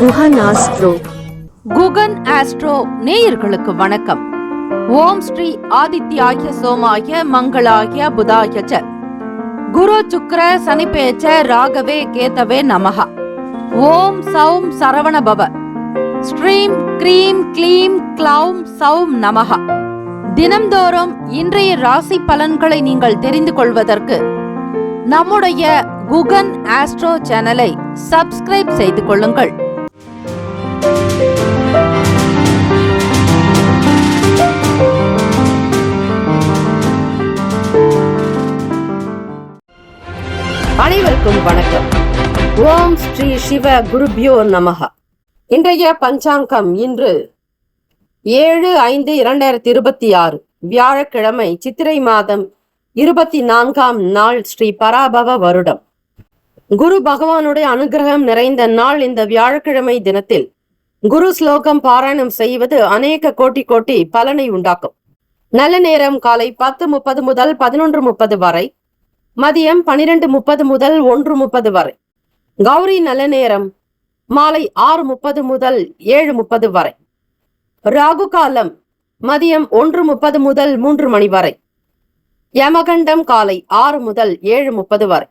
Guhan astro. Guhan astro நேயர்களுக்கு வணக்கம். ஓம் ஸ்ரீ ஆதித்யாய சோமாய மங்களாய புதாய ச குரு சுக்ர சனிபேச்ச ராகவே கேதவே நமஹ. ஓம் சௌம் சரவண பவ. ஸ்ரீம் க்ரீம் க்ளீம் க்ளௌம் சௌம் நமஹ. தினம்தோறும் இன்றைய ராசி பலன்களை நீங்கள் தெரிந்து கொள்வதற்கு நம்முடைய குகன் ஆஸ்ட்ரோ சேனலை சப்ஸ்கிரைப் செய்து கொள்ளுங்கள். அனைவருக்கும் வணக்கம். ஓம் ஸ்ரீ சிவ குருபியோ நமஹ. இன்றைய பஞ்சாங்கம் இன்று 7/5/2026 வியாழக்கிழமை, சித்திரை மாதம் 24ஆம் நாள், ஸ்ரீ பராபவ வருடம். குரு பகவானுடைய அனுகிரகம் நிறைந்த நாள் இந்த வியாழக்கிழமை தினத்தில் குரு ஸ்லோகம் பாராயணம் செய்வது அநேக கோட்டி பலனை உண்டாக்கும். நல்ல நேரம் காலை 10:30 முதல் 11:30 வரை, மதியம் 12:30 முதல் 1:30 வரை. கௌரி நல்ல நேரம் மாலை 6:30 முதல் 7:30 வரை. ராகு காலம் மதியம் 1:30 முதல் 3 மணி வரை. யமகண்டம் காலை 6 முதல் 7:30 வரை.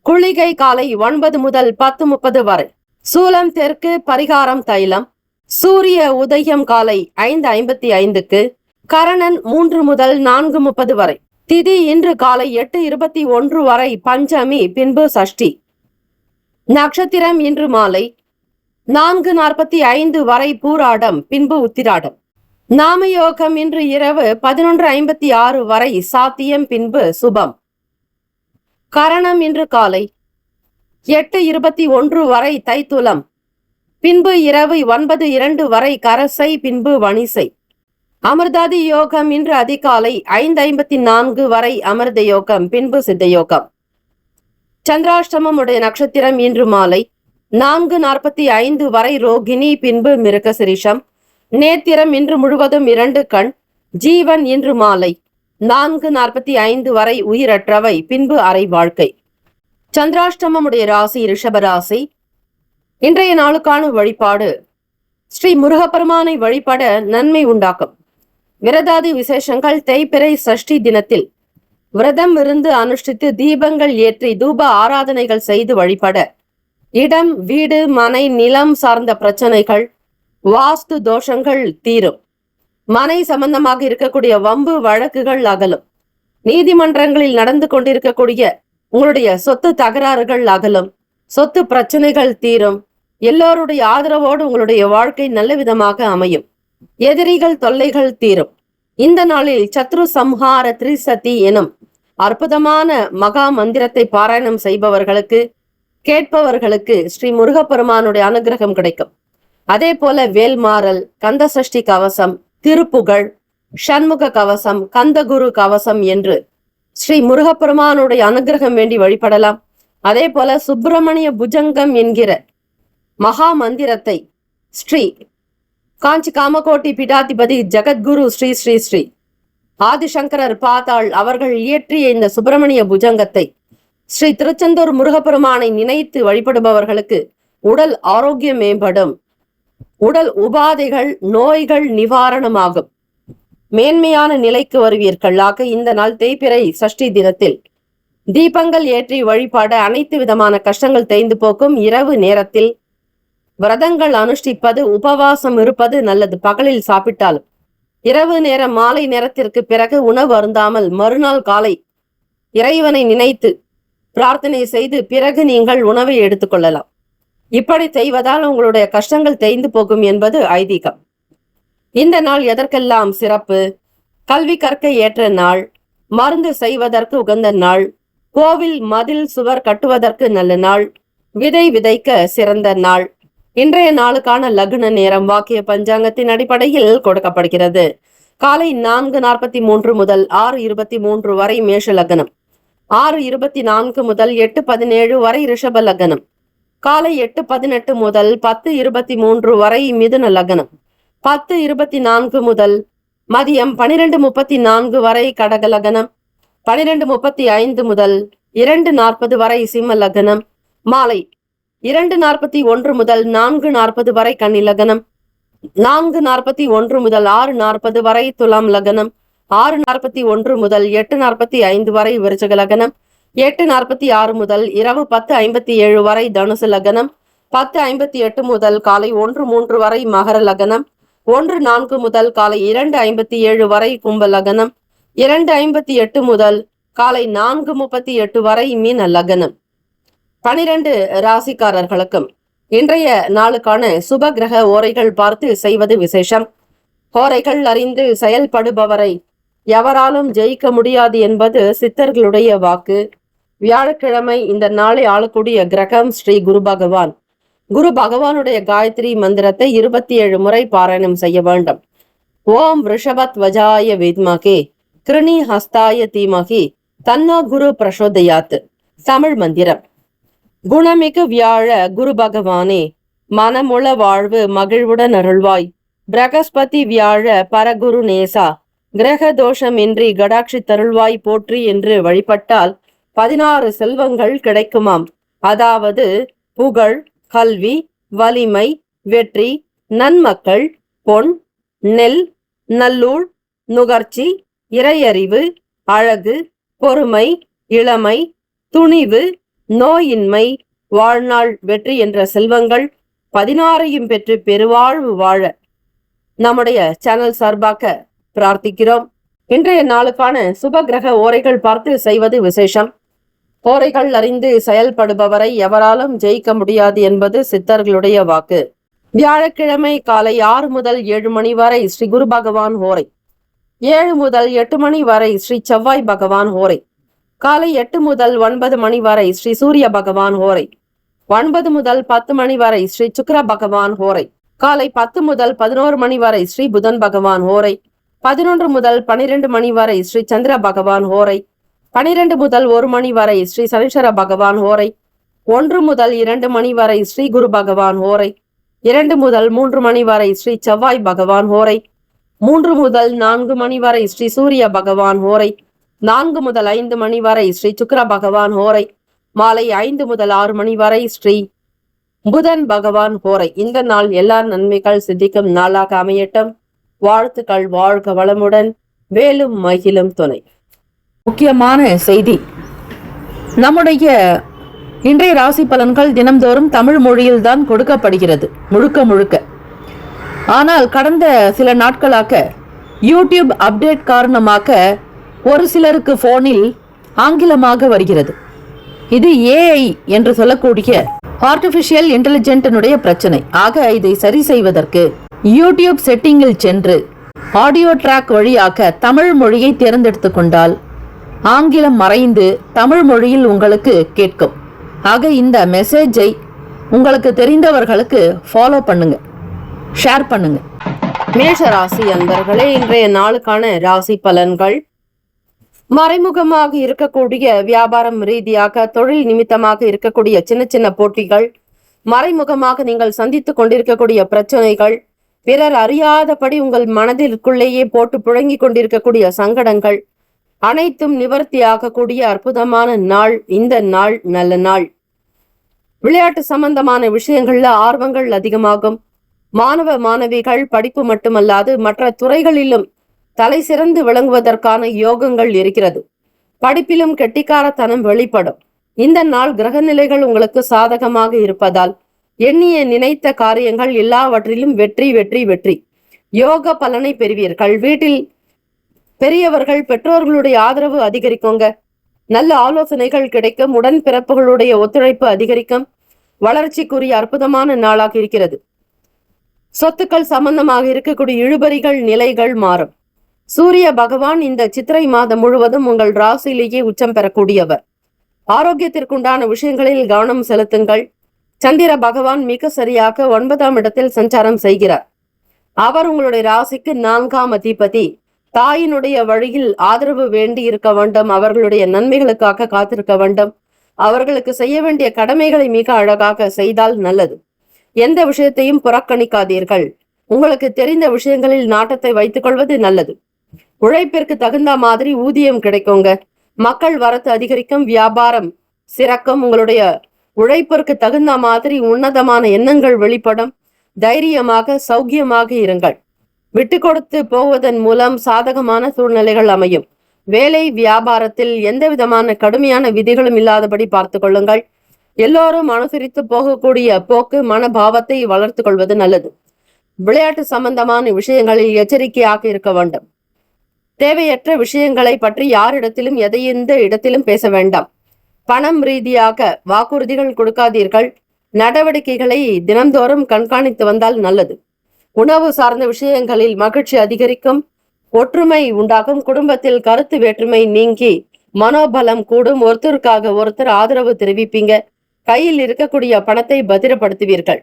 குளிகை காலை 9 முதல் 10:30 வரை. சூலம் தெற்கு, பரிகாரம் தைலம். சூரிய உதயம் காலை 5:55க்கு. கரணன் 3 முதல் 4:30 வரை. திதி இன்று காலை 8:21 வரை பஞ்சமி, பின்பு சஷ்டி. நட்சத்திரம் இன்று மாலை 4:45 வரை பூராடம், பின்பு உத்திராடம். நாமயோகம் இன்று இரவு 11:56 வரை சாத்தியம், பின்பு சுபம். கரணம் இன்று காலை 8:21 வரை தைத்துலம், பின்பு இரவு 9:02 வரை கரசை, பின்பு வணிசை. அமிர்தாதி யோகம் இன்று அதிகாலை 5:54 வரை அமிர்த யோகம், பின்பு சித்த யோகம். சந்திராஷ்டமம் உடைய நட்சத்திரம் இன்று மாலை 4:45 வரை ரோகிணி, பின்பு மிருகசிரிஷம். நேத்திரம் இன்று முழுவதும் 2 கண். ஜீவன் இன்று மாலை 4:45 வரை உயிரற்றவை, பின்பு அரை வாழ்க்கை. சந்திராஷ்டமமுடைய ராசி ரிஷபராசி. இன்றைய நாளுக்கான வழிபாடு ஸ்ரீ முருகப்பெருமானை வழிபட நன்மை உண்டாக்கும். விரதாதி விசேஷங்கள். தேய்பிறை சஷ்டி தினத்தில் விரதம் இருந்து அனுஷ்டித்து தீபங்கள் ஏற்றி தூப ஆராதனைகள் செய்து வழிபட இடம், வீடு, மனை, நிலம் சார்ந்த பிரச்சனைகள், வாஸ்து தோஷங்கள் தீரும். மனை சம்பந்தமாக இருக்கக்கூடிய வம்பு வழக்குகள் அகலும். நீதிமன்றங்களில் நடந்து கொண்டிருக்கக்கூடிய உங்களுடைய சொத்து தகராறுகள் அகலும். சொத்து பிரச்சனைகள் தீரும். எல்லோருடைய ஆதரவோடு உங்களுடைய வாழ்க்கை நல்ல விதமாக அமையும். எதிரிகள் தொல்லைகள் தீரும். இந்த நாளில் சத்ரு சம்ஹார திரிசதி எனும் அற்புதமான மகா மந்திரத்தை பாராயணம் செய்பவர்களுக்கு, கேட்பவர்களுக்கு ஸ்ரீ முருகப்பெருமானுடைய அனுகிரகம் கிடைக்கும். அதே போல வேல்மாறல், கந்த சஷ்டி கவசம், திருப்புகழ், ஷண்முக கவசம், கந்தகுரு கவசம் என்று ஸ்ரீ முருகப்பெருமானுடைய அனுகிரகம் வேண்டி வழிபடலாம். அதே போல சுப்பிரமணிய புஜங்கம் என்கிற மகா மந்திரத்தை ஸ்ரீ காஞ்சி காமகோட்டி பீடாதிபதி ஜெகத்குரு ஸ்ரீ ஸ்ரீ ஸ்ரீ ஆதிசங்கரர் பாதாள் அவர்கள் இயற்றிய இந்த சுப்பிரமணிய புஜங்கத்தை ஸ்ரீ திருச்செந்தூர் முருகப்பெருமானை நினைத்து வழிபடுபவர்களுக்கு உடல் ஆரோக்கியம் மேம்படும். உடல் உபாதைகள், நோய்கள் நிவாரணமாகும். மேன்மையான நிலைக்கு வருவீர்கள். ஆக இந்த நாள் தேய்பிறை சஷ்டி தினத்தில் தீபங்கள் ஏற்றி வழிபாட அனைத்து விதமான கஷ்டங்கள் தேய்ந்து போக்கும். இரவு நேரத்தில் விரதங்கள் அனுஷ்டிப்பது, உபவாசம் இருப்பது நல்லது. பகலில் சாப்பிட்டாலும் இரவு நேரம் மாலை நேரத்திற்கு பிறகு உணவு அருந்தாமல் மறுநாள் காலை இறைவனை நினைத்து பிரார்த்தனை செய்து பிறகு நீங்கள் உணவை எடுத்துக்கொள்ளலாம். இப்படி செய்வதால் உங்களுடைய கஷ்டங்கள் தேய்ந்து போகும் என்பது ஐதீகம். இந்த நாள் எதற்கெல்லாம் சிறப்பு? கல்வி கற்க ஏற்ற நாள், மருந்து செய்வதற்கு உகந்த நாள், கோவில் மதில் சுவர் கட்டுவதற்கு நல்ல நாள், விதை விதைக்க சிறந்த நாள். இன்றைய நாளுக்கான லக்ன நேரம் வாக்கிய பஞ்சாங்கத்தின் அடிப்படையில் கொடுக்கப்படுகிறது. காலை 4:43 முதல் 6:23 வரை மேஷ லக்னம். 6:24 முதல் 8:17 வரை ரிஷப லக்னம். காலை 8:18 முதல் 10:23 வரை மிதுன லக்னம். 10:24 முதல் மதியம் 12:34 வரை கடக லக்னம். 12:35 முதல் 2:40 வரை சிம்ம லக்னம். மாலை 2:41 முதல் 4:40 வரை கன்னி லக்னம், 4:41 முதல் 6:40 வரை துலாம் லக்னம், 6:41 முதல் 8:45 வரை விருச்சிக லக்னம், 8:46 முதல் இரவு 10:57 வரை தனுசு லக்னம், 10:58 முதல் காலை 1:03 வரை மகர லக்னம், 1:04 முதல் காலை 2:57 வரை கும்ப லக்னம், 2:58 முதல் காலை 4:38 வரை மீன லக்னம். 12 ராசிக்காரர்களுக்கும் இன்றைய நாளுக்கான சுப கிரக ஓரைகள் பார்த்து செய்வது விசேஷம். ஓரைகள் அறிந்து செயல்படுபவரை எவராலும் ஜெயிக்க முடியாது என்பது சித்தர்களுடைய வாக்கு. வியாழக்கிழமை இந்த நாளை ஆளக்கூடிய கிரகம் ஸ்ரீ குரு பகவான். குரு பகவானுடைய காயத்ரி மந்திரத்தை 27 முறை பாராயணம் செய்ய வேண்டும். ஓம் ரிஷபத் வஜாய வித்மகே கிருணி ஹஸ்தாய தீமகி தன்னோ குரு பிரசோதயாத். தமிழ் மந்திரம். குணமிகு வியாழ குரு பகவானே, மனமுள வாழ்வு மகிழ்வுடன் அருள்வாய். பிரகஸ்பதி வியாழ பரகுரு நேசா, கிரக தோஷமின்றி கடாட்சி தருள்வாய் போற்றி என்று வழிபட்டால் 16 செல்வங்கள் கிடைக்குமாம். அதாவது புகழ், கல்வி, வலிமை, வெற்றி, நன்மக்கள், பொன், நெல், நல்லூழ், நுகர்ச்சி, இறையறிவு, அழகு, பொறுமை, இளமை, துணிவு, நோயின்மை, வாழ்நாள் வெற்றி என்ற செல்வங்கள் 16ஐயும் பெற்று பெருவாழ்வு வாழ நம்முடைய சேனல் சார்பாக பிரார்த்திக்கிறோம். இன்றைய நாளுக்கான சுப கிரக ஓரைகள் பார்த்து செய்வது விசேஷம். ஓரைகள் அறிந்து செயல்படுபவரை எவராலும் ஜெயிக்க முடியாது என்பது சித்தர்களுடைய வாக்கு. வியாழக்கிழமை காலை 6 முதல் 7 மணி வரை ஸ்ரீ குரு பகவான் ஓரை, 7 முதல் 8 மணி வரை ஸ்ரீ செவ்வாய் பகவான் ஓரை, காலை 8 முதல் 9 மணி வரை ஸ்ரீ சூரிய பகவான் ஓரை, 9 முதல் 10 மணி வரை ஸ்ரீ சுக்கிர பகவான் ஓரை, காலை 10 முதல் 11 மணி வரை ஸ்ரீ புதன் பகவான் ஓரை, 11 முதல் 12 மணி வரை ஸ்ரீ சந்திர பகவான் ஓரை, 12 முதல் 1 மணி வரை ஸ்ரீ சனீஸ்வர பகவான் ஓரை, 1 முதல் 2 மணி வரை ஸ்ரீ குரு பகவான் ஓரை, 2 முதல் 3 மணி வரை ஸ்ரீ செவ்வாய் பகவான் ஓரை, 3 முதல் 4 மணி வரை ஸ்ரீ சூரிய பகவான் ஓரை, 4 முதல் 5 மணி வரை ஸ்ரீ சுக்கிர பகவான் ஓரை, மாலை 5 முதல் 6 மணி வரை ஸ்ரீ புதன் பகவான் ஓரை. இந்த நாள் எல்லா நன்மைகள் சித்திக்கும் நாளாக அமையட்டும். வாழ்த்துக்கள். வாழ்க வளமுடன். வேலும் மகிழும் துணை. முக்கியமான செய்தி. நம்முடைய இன்றைய ராசி பலன்கள் தினம்தோறும் தமிழ் மொழியில் தான் கொடுக்கப்படுகிறது முழுக்க முழுக்க. ஆனால் கடந்த சில நாட்களாக யூடியூப் அப்டேட் காரணமாக ஒரு சிலருக்கு போனில் ஆங்கிலமாக வருகிறது. இது ஏஐ என்று சொல்லக்கூடிய ஆர்டிபிஷியல் இன்டெலிஜென்டினுடைய பிரச்சனை. ஆக இதை சரி செய்வதற்கு யூடியூப் செட்டிங்கில் சென்று ஆடியோ ட்ராக் வழியாக தமிழ் மொழியை தேர்ந்தெடுத்து கொண்டால் ஆங்கிலம் மறைந்து தமிழ் மொழியில் உங்களுக்கு கேட்கும். ஆக இந்த மெசேஜை உங்களுக்கு தெரிந்தவர்களுக்கு ஃபாலோ பண்ணுங்க, ஷேர் பண்ணுங்க. மேஷ ராசி அன்பர்களே, இன்றைய நாளுக்கான ராசி பலன்கள். மறைமுகமாக இருக்கக்கூடிய வியாபாரம் ரீதியாக தொழில் நிமித்தமாக இருக்கக்கூடிய சின்ன சின்ன போட்டிகள், மறைமுகமாக நீங்கள் சந்தித்துக் கொண்டிருக்கக்கூடிய பிரச்சனைகள், பிறர் அறியாதபடி உங்கள் மனதிற்குள்ளேயே போட்டு புழங்கி கொண்டிருக்கக்கூடிய சங்கடங்கள் அனைத்தும் நிவர்த்தியாகக்கூடிய அற்புதமான நாள் இந்த நாள். நல்ல நாள். விளையாட்டு சம்பந்தமான விஷயங்கள்ல ஆர்வங்கள் அதிகமாகும். மாணவ மாணவிகள் படிப்பு மட்டுமல்லாது மற்ற துறைகளிலும் தலை சிறந்து விளங்குவதற்கான யோகங்கள் இருக்கிறது. படிப்பிலும் கெட்டிக்காரத்தனம் வெளிப்படும். இந்த நாள் கிரக நிலைகள் உங்களுக்கு சாதகமாக இருப்பதால் எண்ணிய நினைத்த காரியங்கள் எல்லாவற்றிலும் வெற்றி வெற்றி வெற்றி யோக பலனை பெறுவீர்கள். வீட்டில் பெரியவர்கள் பெற்றோர்களுடைய ஆதரவு அதிகரிக்குங்க. நல்ல ஆலோசனைகள் கிடைக்கும். உடன்பிறப்புகளுடைய ஒத்துழைப்பு அதிகரிக்கும். வளர்ச்சிக்குரிய அற்புதமான நாளாக இருக்கிறது. சொத்துக்கள் சம்பந்தமாக இருக்கக்கூடிய இழுபறிகள் நிலைகள் மாறும். சூரிய பகவான் இந்த சித்திரை மாதம் முழுவதும் உங்கள் ராசியிலேயே உச்சம் பெறக்கூடியவர். ஆரோக்கியத்திற்குண்டான விஷயங்களில் கவனம் செலுத்துங்கள். சந்திர பகவான் மிக சரியாக 9ஆம் இடத்தில் சஞ்சாரம் செய்கிறார். அவர் உங்களுடைய ராசிக்கு 4ஆம் அதிபதி. தாயினுடைய வழியில் ஆதரவு வேண்டி இருக்க வேண்டும். அவர்களுடைய நன்மைகளுக்காக காத்திருக்க வேண்டும். அவர்களுக்கு செய்ய வேண்டிய கடமைகளை மிக அழகாக செய்தால் நல்லது. எந்த விஷயத்தையும் புறக்கணிக்காதீர்கள். உங்களுக்கு தெரிந்த விஷயங்களில் நாட்டத்தை வைத்துக் கொள்வது நல்லது. உழைப்பிற்கு தகுந்த மாதிரி ஊதியம் கிடைக்குங்க. மக்கள் வரத்து அதிகரிக்கும். வியாபாரம் சிறக்கும். உங்களுடைய உழைப்பிற்கு தகுந்த மாதிரி உன்னதமான எண்ணங்கள் வெளிப்படும். தைரியமாக சௌக்கியமாக இருங்கள். விட்டு கொடுத்து போவதன் மூலம் சாதகமான சூழ்நிலைகள் அமையும். வேலை வியாபாரத்தில் எந்த விதமான கடுமையான விதிகளும் இல்லாதபடி பார்த்து கொள்ளுங்கள். எல்லோரும் அனுசரித்து போகக்கூடிய போக்கு மனபாவத்தை வளர்த்து கொள்வது நல்லது. விளையாட்டு சம்பந்தமான விஷயங்களில் எச்சரிக்கையாக இருக்க வேண்டும். தேவையற்ற விஷயங்களை பற்றி யாரிடத்திலும் எந்த இடத்திலும் பேச வேண்டாம். பணம் ரீதியாக வாக்குறுதிகள் கொடுக்காதீர்கள். நடவடிக்கைகளை தினந்தோறும் கண்காணித்து வந்தால் நல்லது. உணவு சார்ந்த விஷயங்களில் மகிழ்ச்சி அதிகரிக்கும். ஒற்றுமை உண்டாகும். குடும்பத்தில் கருத்து வேற்றுமை நீங்கி மனோபலம் கூடும். ஒருத்தருக்காக ஒருத்தர் ஆதரவு தெரிவிப்பீங்க. கையில் இருக்கக்கூடிய பணத்தை பத்திரப்படுத்துவீர்கள்.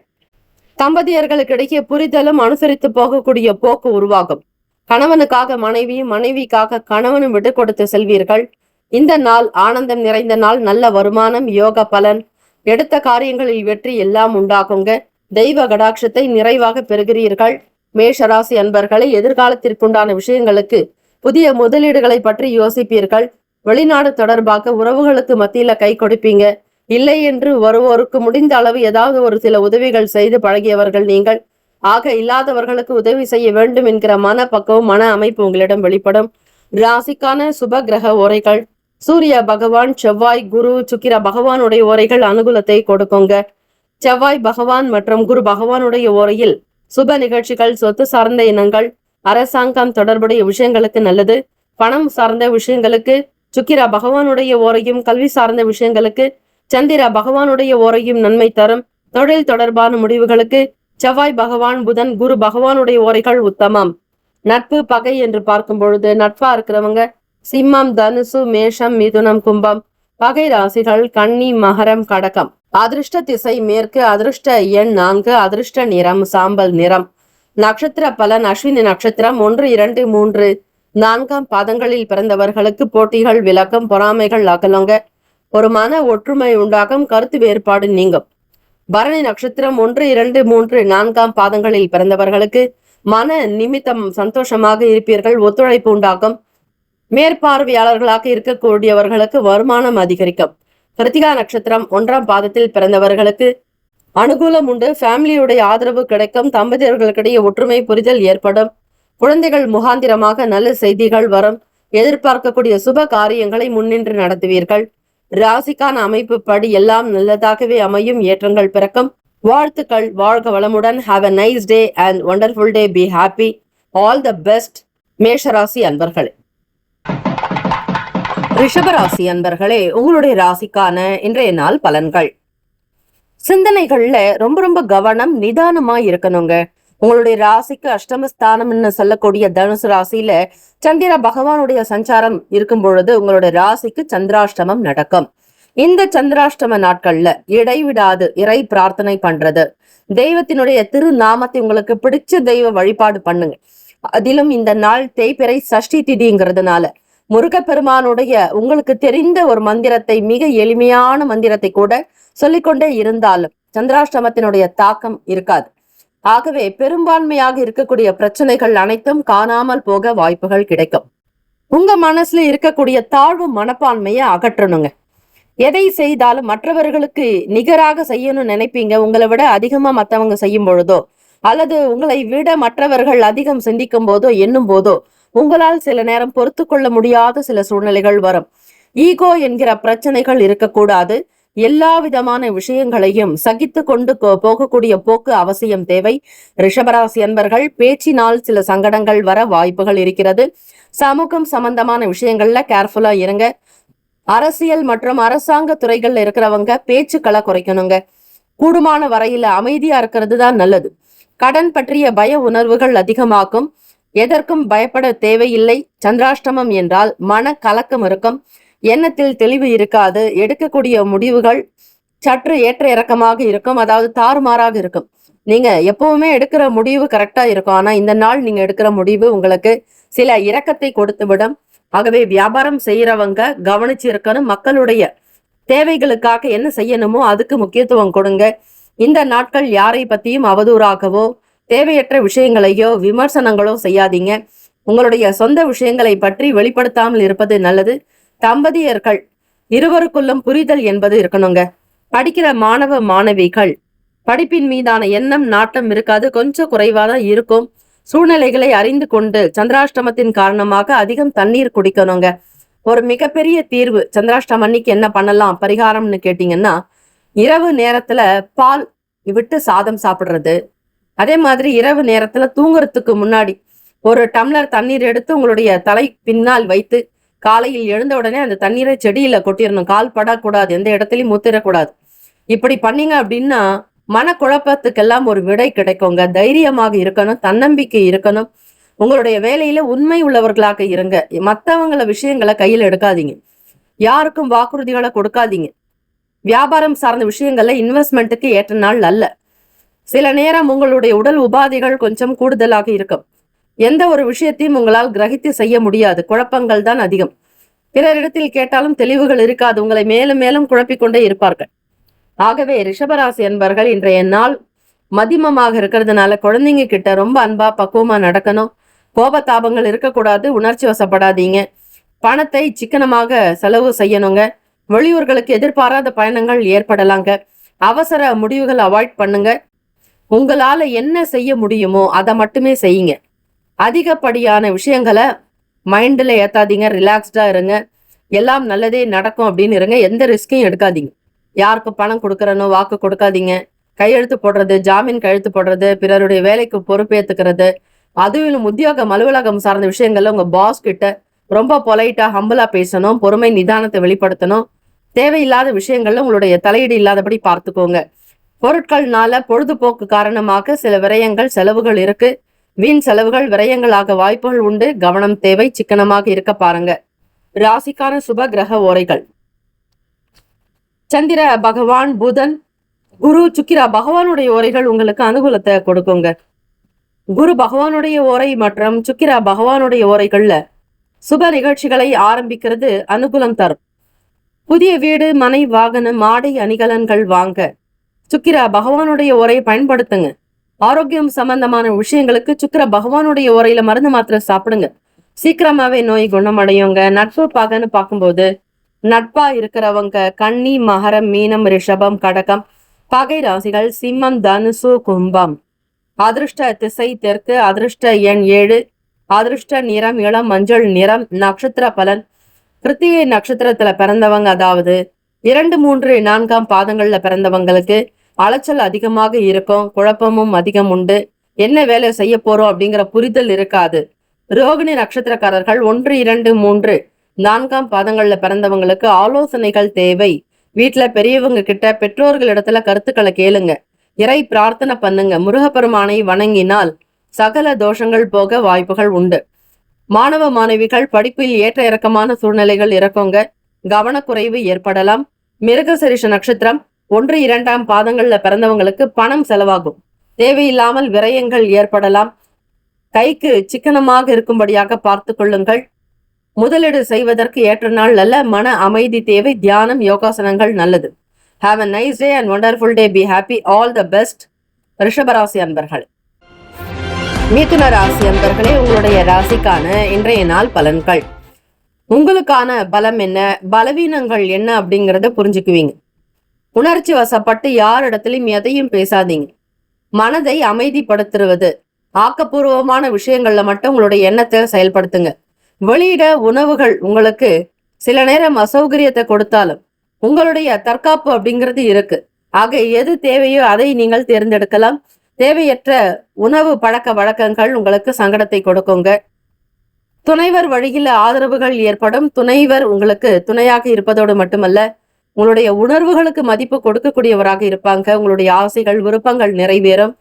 தம்பதியர்களுக்கிடையே புரிதலும் அனுசரித்து போகக்கூடிய போக்கு உருவாகும். கணவனுக்காக மனைவியும் மனைவிக்காக கணவனும் விட்டு கொடுத்து செல்வீர்கள். இந்த நாள் ஆனந்தம் நிறைந்த நாள். நல்ல வருமானம், யோக பலன், எடுத்த காரியங்களில் வெற்றி எல்லாம் உண்டாகுங்க. தெய்வ கடாட்சத்தை நிறைவாக பெறுகிறீர்கள். மேஷராசி அன்பர்களை எதிர்காலத்திற்குண்டான விஷயங்களுக்கு புதிய முதலீடுகளை பற்றி யோசிப்பீர்கள். வெளிநாடு தொடர்பாக உறவுகளுக்கு மத்தியில கை கொடுப்பீங்க. இல்லை என்று ஒருவருக்கு முடிந்த அளவு ஏதாவது ஒரு சில உதவிகள் செய்து பழகியவர்கள் நீங்கள். ஆக இல்லாதவர்களுக்கு உதவி செய்ய வேண்டும் என்கிற மனப்பக்குவம், மன அமைப்பு உங்களிடம் வெளிப்படும். ராசிக்கான சுப கிரக ஓரைகள்: சூரிய பகவான், செவ்வாய், குரு, சுக்கிர பகவானுடைய ஓரைகள் அனுகூலத்தை கொடுக்குங்க. செவ்வாய் பகவான் மற்றும் குரு பகவானுடைய ஓரையில் சுப நிகழ்ச்சிகள், சொத்து சார்ந்த இனங்கள், அரசாங்கம் தொடர்புடைய விஷயங்களுக்கு நல்லது. பணம் சார்ந்த விஷயங்களுக்கு சுக்கிர பகவானுடைய ஓரையும், கல்வி சார்ந்த விஷயங்களுக்கு சந்திர பகவானுடைய ஓரையும் நன்மை தரும். தொழில் தொடர்பான முடிவுகளுக்கு செவ்வாய் பகவான், புதன், குரு பகவானுடைய ஓரைகள் உத்தமம். நட்பு பகை என்று பார்க்கும் பொழுது நட்பா இருக்கிறவங்க சிம்மம், தனுசு, மேஷம், மிதுனம், கும்பம். பகை ராசிகள் கன்னி, மகரம், கடகம். அதிர்ஷ்ட திசை மேற்கு. அதிர்ஷ்ட எண் 4. அதிர்ஷ்ட நிறம் சாம்பல் நிறம். நட்சத்திர பலன்: அஸ்வினி நட்சத்திரம் 1, 2, 3, 4 பாதங்களில் பிறந்தவர்களுக்கு போட்டிகள் விலக்கும். பொறாமைகள் அகலுங்க. ஒரு மன ஒற்றுமை உண்டாகும். கருத்து வேறுபாடு நீங்கும். பரணி நட்சத்திரம் 1, 2, 3, 4 பாதங்களில் பிறந்தவர்களுக்கு மன நிமித்தம் சந்தோஷமாக இருப்பீர்கள். ஒத்துழைப்பு உண்டாகும். மேற்பார்வையாளர்களாக இருக்கக்கூடியவர்களுக்கு வருமானம் அதிகரிக்கும். கிருத்திகா நட்சத்திரம் 1ஆம் பாதத்தில் பிறந்தவர்களுக்கு அனுகூலம் உண்டு. ஃபேமிலியுடைய ஆதரவு கிடைக்கும். தம்பதியர்களுக்கிடையே ஒற்றுமை புரிதல் ஏற்படும். குழந்தைகள் முகாந்திரமாக நல்ல செய்திகள் வரும். எதிர்பார்க்கக்கூடிய சுப காரியங்களை முன்னின்று நடத்துவீர்கள். ராசிக்கான அமைப்பு படி எல்லாம் நல்லதாகவே அமையும். ஏற்றங்கள் பிறக்கும். வாழ்த்துக்கள். வாழ்க வளமுடன். Have a nice day and wonderful day. Be happy. All the best. மேஷராசி அன்பர்களே. ரிஷபராசி அன்பர்களே, உங்களுடைய ராசிக்கான இன்றைய நாள் பலன்கள். சிந்தனைகள்ல ரொம்ப ரொம்ப கவனம், நிதானமா இருக்கணுங்க. உங்களுடைய ராசிக்கு அஷ்டமஸ்தானம்னு சொல்லக்கூடிய தனுசு ராசியில சந்திர பகவானுடைய சஞ்சாரம் இருக்கும் பொழுது உங்களுடைய ராசிக்கு சந்திராஷ்டமம் நடக்கும். இந்த சந்திராஷ்டம நாட்கள்ல இடைவிடாது இறை பிரார்த்தனை பண்றது, தெய்வத்தினுடைய திருநாமத்தை உங்களுக்கு பிடிச்ச தெய்வ வழிபாடு பண்ணுங்க. அதிலும் இந்த நாள் தேய்பிறை சஷ்டி திதிங்கிறதுனால முருகப்பெருமானுடைய உங்களுக்கு தெரிந்த ஒரு மந்திரத்தை, மிக எளிமையான மந்திரத்தை கூட சொல்லிக்கொண்டே இருந்தாலும் சந்திராஷ்டமத்தினுடைய தாக்கம் இருக்காது. ஆகவே பெரும்பான்மையாக இருக்கக்கூடிய பிரச்சனைகள் அனைத்தும் காணாமல் போக வாய்ப்புகள் கிடைக்கும். உங்க மனசுல இருக்கக்கூடிய தாழ்வு மனப்பான்மையை அகற்றணுங்க. எதை செய்தாலும் மற்றவர்களுக்கு நிகராக செய்யணும்னு நினைப்பீங்க. உங்களை விட அதிகமா மற்றவங்க செய்யும் பொழுதோ அல்லது உங்களை விட மற்றவர்கள் அதிகம் சிந்திக்கும் போதோ எண்ணும் போதோ உங்களால் சில நேரம் பொறுத்து கொள்ள முடியாத சில சூழ்நிலைகள் வரும். ஈகோ என்கிற பிரச்சனைகள் இருக்கக்கூடாது. எல்லா விதமான விஷயங்களையும் சகித்து கொண்டு போகக்கூடிய போக்கு அவசியம் தேவை. ரிஷபராசி அன்பர்கள், பேச்சினால் சில சங்கடங்கள் வர வாய்ப்புகள் இருக்கிறது. சமூகம் சம்பந்தமான விஷயங்கள்ல கேர்ஃபுல்லா இருங்க. அரசியல் மற்றும் அரசாங்க துறைகள்ல இருக்கிறவங்க பேச்சுக்களை குறைக்கணுங்க. கூடுமான வரையில அமைதியா இருக்கிறது தான் நல்லது. கடன் பற்றிய பய உணர்வுகள் அதிகமாக்கும். எதற்கும் பயப்பட தேவையில்லை. சந்திராஷ்டமம் என்றால் மன கலக்கம் இருக்கும். எண்ணத்தில் தெளிவு இருக்காது. எடுக்கக்கூடிய முடிவுகள் சற்று ஏற்ற இறக்கமாக இருக்கும். அதாவது தாறுமாறாக இருக்கும். நீங்க எப்பவுமே எடுக்கிற முடிவு கரெக்டா இருக்கும். ஆனா இந்த நாள் நீங்க எடுக்கிற முடிவு உங்களுக்கு சில இரக்கத்தை கொடுத்து விடும். ஆகவே வியாபாரம் செய்யறவங்க கவனிச்சு இருக்கணும். மக்களுடைய தேவைகளுக்காக என்ன செய்யணுமோ அதுக்கு முக்கியத்துவம் கொடுங்க. இந்த நாட்கள் யாரை பத்தியும் அவதூறாகவோ தேவையற்ற விஷயங்களையோ விமர்சனங்களோ செய்யாதீங்க. உங்களுடைய சொந்த விஷயங்களை பற்றி வெளிப்படுத்தாமல் இருப்பது நல்லது. தம்பதியர்கள் இருவருக்குள்ளும் புரிதல் என்பது இருக்கணுங்க. படிக்கிற மாணவ மாணவிகள் படிப்பின் மீதான எண்ணம் நாட்டம் இருக்காது, கொஞ்சம் குறைவாதான் இருக்கும். சூழ்நிலைகளை அறிந்து கொண்டு சந்திராஷ்டமத்தின் காரணமாக அதிகம் தண்ணீர் குடிக்கணுங்க. ஒரு மிகப்பெரிய தீர்வு சந்திராஷ்டமம் அன்னைக்கு என்ன பண்ணலாம் பரிகாரம்னு கேட்டீங்கன்னா, இரவு நேரத்துல பால் விட்டு சாதம் சாப்பிடுறது. அதே மாதிரி இரவு நேரத்துல தூங்குறதுக்கு முன்னாடி ஒரு டம்ளர் தண்ணீர் எடுத்து உங்களுடைய தலை பின்னால் வைத்து காலையில் எழுந்த உடனே அந்த தண்ணீரை செடியில கொட்டிடணும். கால் படக்கூடாது, எந்த இடத்துலயும் முத்திரக்கூடாது. இப்படி பண்ணீங்க அப்படின்னா மனக்குழப்பத்துக்கெல்லாம் ஒரு விடை கிடைக்குங்க. தைரியமாக இருக்கணும், தன்னம்பிக்கை இருக்கணும். உங்களுடைய வேலையில உண்மை உள்ளவர்களாக இருங்க. மற்றவங்கள விஷயங்களை கையில் எடுக்காதீங்க. யாருக்கும் வாக்குறுதிகளை கொடுக்காதீங்க. வியாபாரம் சார்ந்த விஷயங்கள்ல இன்வெஸ்ட்மெண்ட்டுக்கு ஏற்ற நாள் அல்ல. சில நேரம் உங்களுடைய உடல் உபாதைகள் கொஞ்சம் கூடுதலாக இருக்கும். எந்த ஒரு விஷயத்தையும் உங்களால் கிரகித்து செய்ய முடியாது. குழப்பங்கள் தான் அதிகம். பிறரிடத்தில் கேட்டாலும் தெளிவுகள் இருக்காது. உங்களை மேலும் மேலும் குழப்பிக்கொண்டே இருப்பார்கள். ஆகவே ரிஷபராசி என்பர்கள் இன்றைய நாள் மதிமமாக இருக்கிறதுனால குழந்தைங்க கிட்ட ரொம்ப அன்பா பக்குவமா நடக்கணும். கோபதாபங்கள் இருக்கக்கூடாது. உணர்ச்சி வசப்படாதீங்க. பணத்தை சிக்கனமாக செலவு செய்யணுங்க. வெளியூர்களுக்கு எதிர்பாராத பயணங்கள் ஏற்படலாங்க. அவசர முடிவுகள் அவாய்ட் பண்ணுங்க. உங்களால என்ன செய்ய முடியுமோ அதை மட்டுமே செய்யுங்க. அதிகப்படியான விஷயங்களை மைண்ட்ல ஏத்தாதீங்க. ரிலாக்ஸ்டா இருங்க. எல்லாம் நல்லதே நடக்கும் அப்படின்னு இருங்க. எந்த ரிஸ்கையும் எடுக்காதீங்க. யாருக்கு பணம் கொடுக்கறனோ வாக்கு கொடுக்காதீங்க. கையெழுத்து போடுறது, ஜாமீன் கையெழுத்து போடுறது, பிறருடைய வேலைக்கு பொறுப்பேற்றுக்கிறது, அதுவும் உத்தியோகம் அலுவலகம் சார்ந்த விஷயங்கள்ல உங்க பாஸ் கிட்ட ரொம்ப பொலைட்டா ஹம்பிளா பேசணும். பொறுமை நிதானத்தை வெளிப்படுத்தணும். தேவையில்லாத விஷயங்கள்ல உங்களுடைய தலையீடு இல்லாதபடி பார்த்துக்கோங்க. பொருட்கள்னால பொழுதுபோக்கு காரணமாக சில விரயங்கள் செலவுகள் இருக்கு. வீண் செலவுகள் விரயங்களாக வாய்ப்புகள் உண்டு. கவனம் தேவை. சிக்கனமாக இருக்க பாருங்க. ராசிக்கான சுப கிரக ஓரைகள்: சந்திர பகவான், புதன், குரு, சுக்கிரா பகவானுடைய ஓரைகள் உங்களுக்கு அனுகூலத்தை கொடுக்குங்க. குரு பகவானுடைய ஓரை மற்றும் சுக்கிரா பகவானுடைய ஓரைகள்ல சுப நிகழ்ச்சிகளை ஆரம்பிக்கிறது அனுகூலம் தரும். புதிய வீடு, மனை, வாகனம், ஆடை, அணிகலன்கள் வாங்க சுக்கிரா பகவானுடைய ஓரையை பயன்படுத்துங்க. ஆரோக்கியம் சம்பந்தமான விஷயங்களுக்கு சுக்கிர பகவானுடைய ஓரையில மருந்து மாத்திரை சாப்பிடுங்க. சீக்கிரமாவே நோய் குணமடையுங்க. நட்பு பாகன்னு பார்க்கும்போது நட்பா இருக்கிறவங்க கன்னி, மகரம், மீனம், ரிஷபம், கடகம் பகை ராசிகள் சிம்மம், தனுசு, கும்பம். அதிர்ஷ்ட திசை தெற்கு. அதிர்ஷ்ட எண் 7. அதிர்ஷ்ட நிறம் இளம் மஞ்சள் நிறம். நட்சத்திர பலன்: கிருத்திகை நட்சத்திரத்துல பிறந்தவங்க, அதாவது 2, 3, 4ஆம் பாதங்கள்ல பிறந்தவங்களுக்கு அலைச்சல் அதிகமாக இருக்கும். குழப்பமும் அதிகம் உண்டு. என்ன வேலை செய்ய போறோம் அப்படிங்கிற புரிதல் இருக்காது. ரோகிணி நட்சத்திரக்காரர்கள் 1, 2, 3, 4ஆம் பாதங்கள்ல பிறந்தவங்களுக்கு ஆலோசனைகள் தேவை. வீட்டுல பெரியவங்க கிட்ட, பெற்றோர்கள் இடத்துல கருத்துக்களை கேளுங்க. இறை பிரார்த்தனை பண்ணுங்க. முருகப்பெருமானை வணங்கினால் சகல தோஷங்கள் போக வாய்ப்புகள் உண்டு. மாணவ மாணவிகள் படிப்பில் ஏற்ற இறக்கமான சூழ்நிலைகள் இருக்குங்க. கவனக்குறைவு ஏற்படலாம். மிருகசரிஷ நட்சத்திரம் 1, 2ஆம் பாதங்கள்ல பிறந்தவங்களுக்கு பணம் செலவாகும். தேவையில்லாமல் விரயங்கள் ஏற்படலாம். கைக்கு சிக்கனமாக இருக்கும்படியாக பார்த்து கொள்ளுங்கள். முதலீடு செய்வதற்கு ஏற்ற நாள் அல்ல. மன அமைதி தேவை. தியானம், யோகாசனங்கள் நல்லது. Have a nice day and wonderful day. Be happy. All the best. ரிஷபராசி அன்பர்கள். மிதுன ராசி அன்பர்களே, உங்களுடைய ராசிக்கான இன்றைய நாள் பலன்கள். உங்களுக்கான பலம் என்ன, பலவீனங்கள் என்ன அப்படிங்கிறத புரிஞ்சுக்குவீங்க. உணர்ச்சி வசப்பட்டு யாரிடத்திலும் எதையும் பேசாதீங்க. மனதை அமைதிப்படுத்துவது. ஆக்கப்பூர்வமான விஷயங்கள்ல மட்டும் உங்களுடைய எண்ணத்தை செயல்படுத்துங்க. வெளியிட உணவுகள் உங்களுக்கு சில நேரம் அசௌகரியத்தை கொடுத்தாலும் உங்களுடைய தற்காப்பு அப்படிங்கிறது இருக்கு. ஆக எது தேவையோ அதை நீங்கள் தேர்ந்தெடுக்கலாம். தேவையற்ற உணவு பழக்க வழக்கங்கள் உங்களுக்கு சங்கடத்தை கொடுக்குங்க. துணைவர் வழியில் ஆதரவுகள் ஏற்படும். துணைவர் உங்களுக்கு துணையாக இருப்பதோடு மட்டுமல்ல, உங்களுடைய உணர்வுகளுக்கு மதிப்பு கொடுக்கக்கூடியவராக இருப்பாங்க. உங்களுடைய ஆசைகள், விருப்பங்கள் நிறைவேறும்.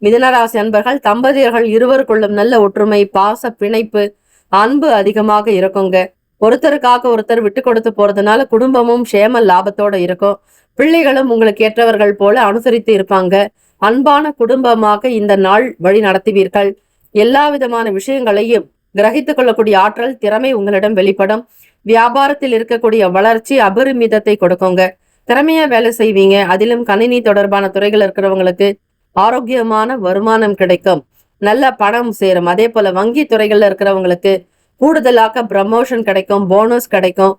மிதுனராசி அன்பர்கள், தம்பதியர்கள் இருவருக்குள்ளும் நல்ல ஒற்றுமை, பாச பிணைப்பு, அன்பு அதிகமாக இருக்குங்க. ஒருத்தருக்காக ஒருத்தர் விட்டு கொடுத்து போறதுனால குடும்பமும் சேம லாபத்தோட இருக்கும். பிள்ளைகளும் உங்களுக்கு ஏற்றவர்கள் போல அனுசரித்து இருப்பாங்க. அன்பான குடும்பமாக இந்த நாள் வழி நடத்துவீர்கள். எல்லா விதமான விஷயங்களையும் கிரகித்துக் கொள்ளக்கூடிய ஆற்றல், திறமை உங்களிடம் வெளிப்படும். வியாபாரத்தில் இருக்கக்கூடிய வளர்ச்சி அபரிமிதத்தை கொடுக்குங்க. திறமையா வேலை செய்வீங்க. அதிலும் கணினி தொடர்பான துறைகள் இருக்கிறவங்களுக்கு ஆரோக்கியமான வருமானம் கிடைக்கும். நல்ல பணம் சேரும். அதே போல வங்கி துறைகள்ல இருக்கிறவங்களுக்கு கூடுதலாக ப்ரமோஷன் கிடைக்கும், போனஸ் கிடைக்கும்.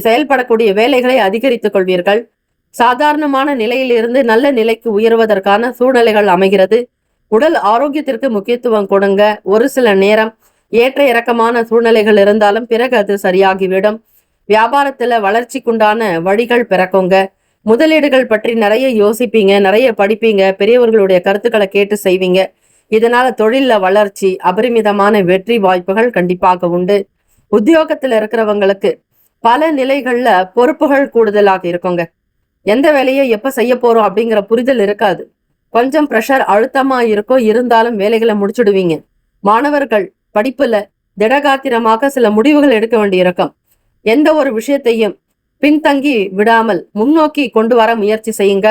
செயல்படக்கூடிய வேலைகளை அதிகரித்துக் கொள்வீர்கள். சாதாரணமான நிலையிலிருந்து நல்ல நிலைக்கு உயர்வதற்கான சூழ்நிலைகள் அமைகிறது. உடல் ஆரோக்கியத்திற்கு முக்கியத்துவம் கொடுங்க. ஒரு சில நேரம் ஏற்ற இறக்கமான சூழ்நிலைகள் இருந்தாலும் பிறகு அது சரியாகிவிடும். வியாபாரத்துல வளர்ச்சிக்குண்டான வழிகள் பிறக்குங்க. முதலீடுகள் பற்றி நிறைய யோசிப்பீங்க, நிறைய படிப்பீங்க, பெரியவர்களுடைய கருத்துக்களை கேட்டு செய்வீங்க. இதனால தொழில வளர்ச்சி, அபரிமிதமான வெற்றி வாய்ப்புகள் கண்டிப்பாக உண்டு. உத்தியோகத்துல இருக்கிறவங்களுக்கு பல நிலைகள்ல பொறுப்புகள் கூடுதலாக இருக்குங்க. எந்த வேலையை எப்ப செய்ய போறோம் அப்படிங்கிற புரிதல் இருக்காது. கொஞ்சம் ப்ரெஷர் அழுத்தமா இருக்கும், இருந்தாலும் வேலைகளை முடிச்சுடுவீங்க. மாணவர்கள் படிப்புல திடகாத்திரமாக சில முடிவுகள் எடுக்க வேண்டியிருக்கும். எந்த ஒரு விஷயத்தையும் பின்தங்கி விடாமல் முன்னோக்கி கொண்டு வர முயற்சி செய்யுங்க.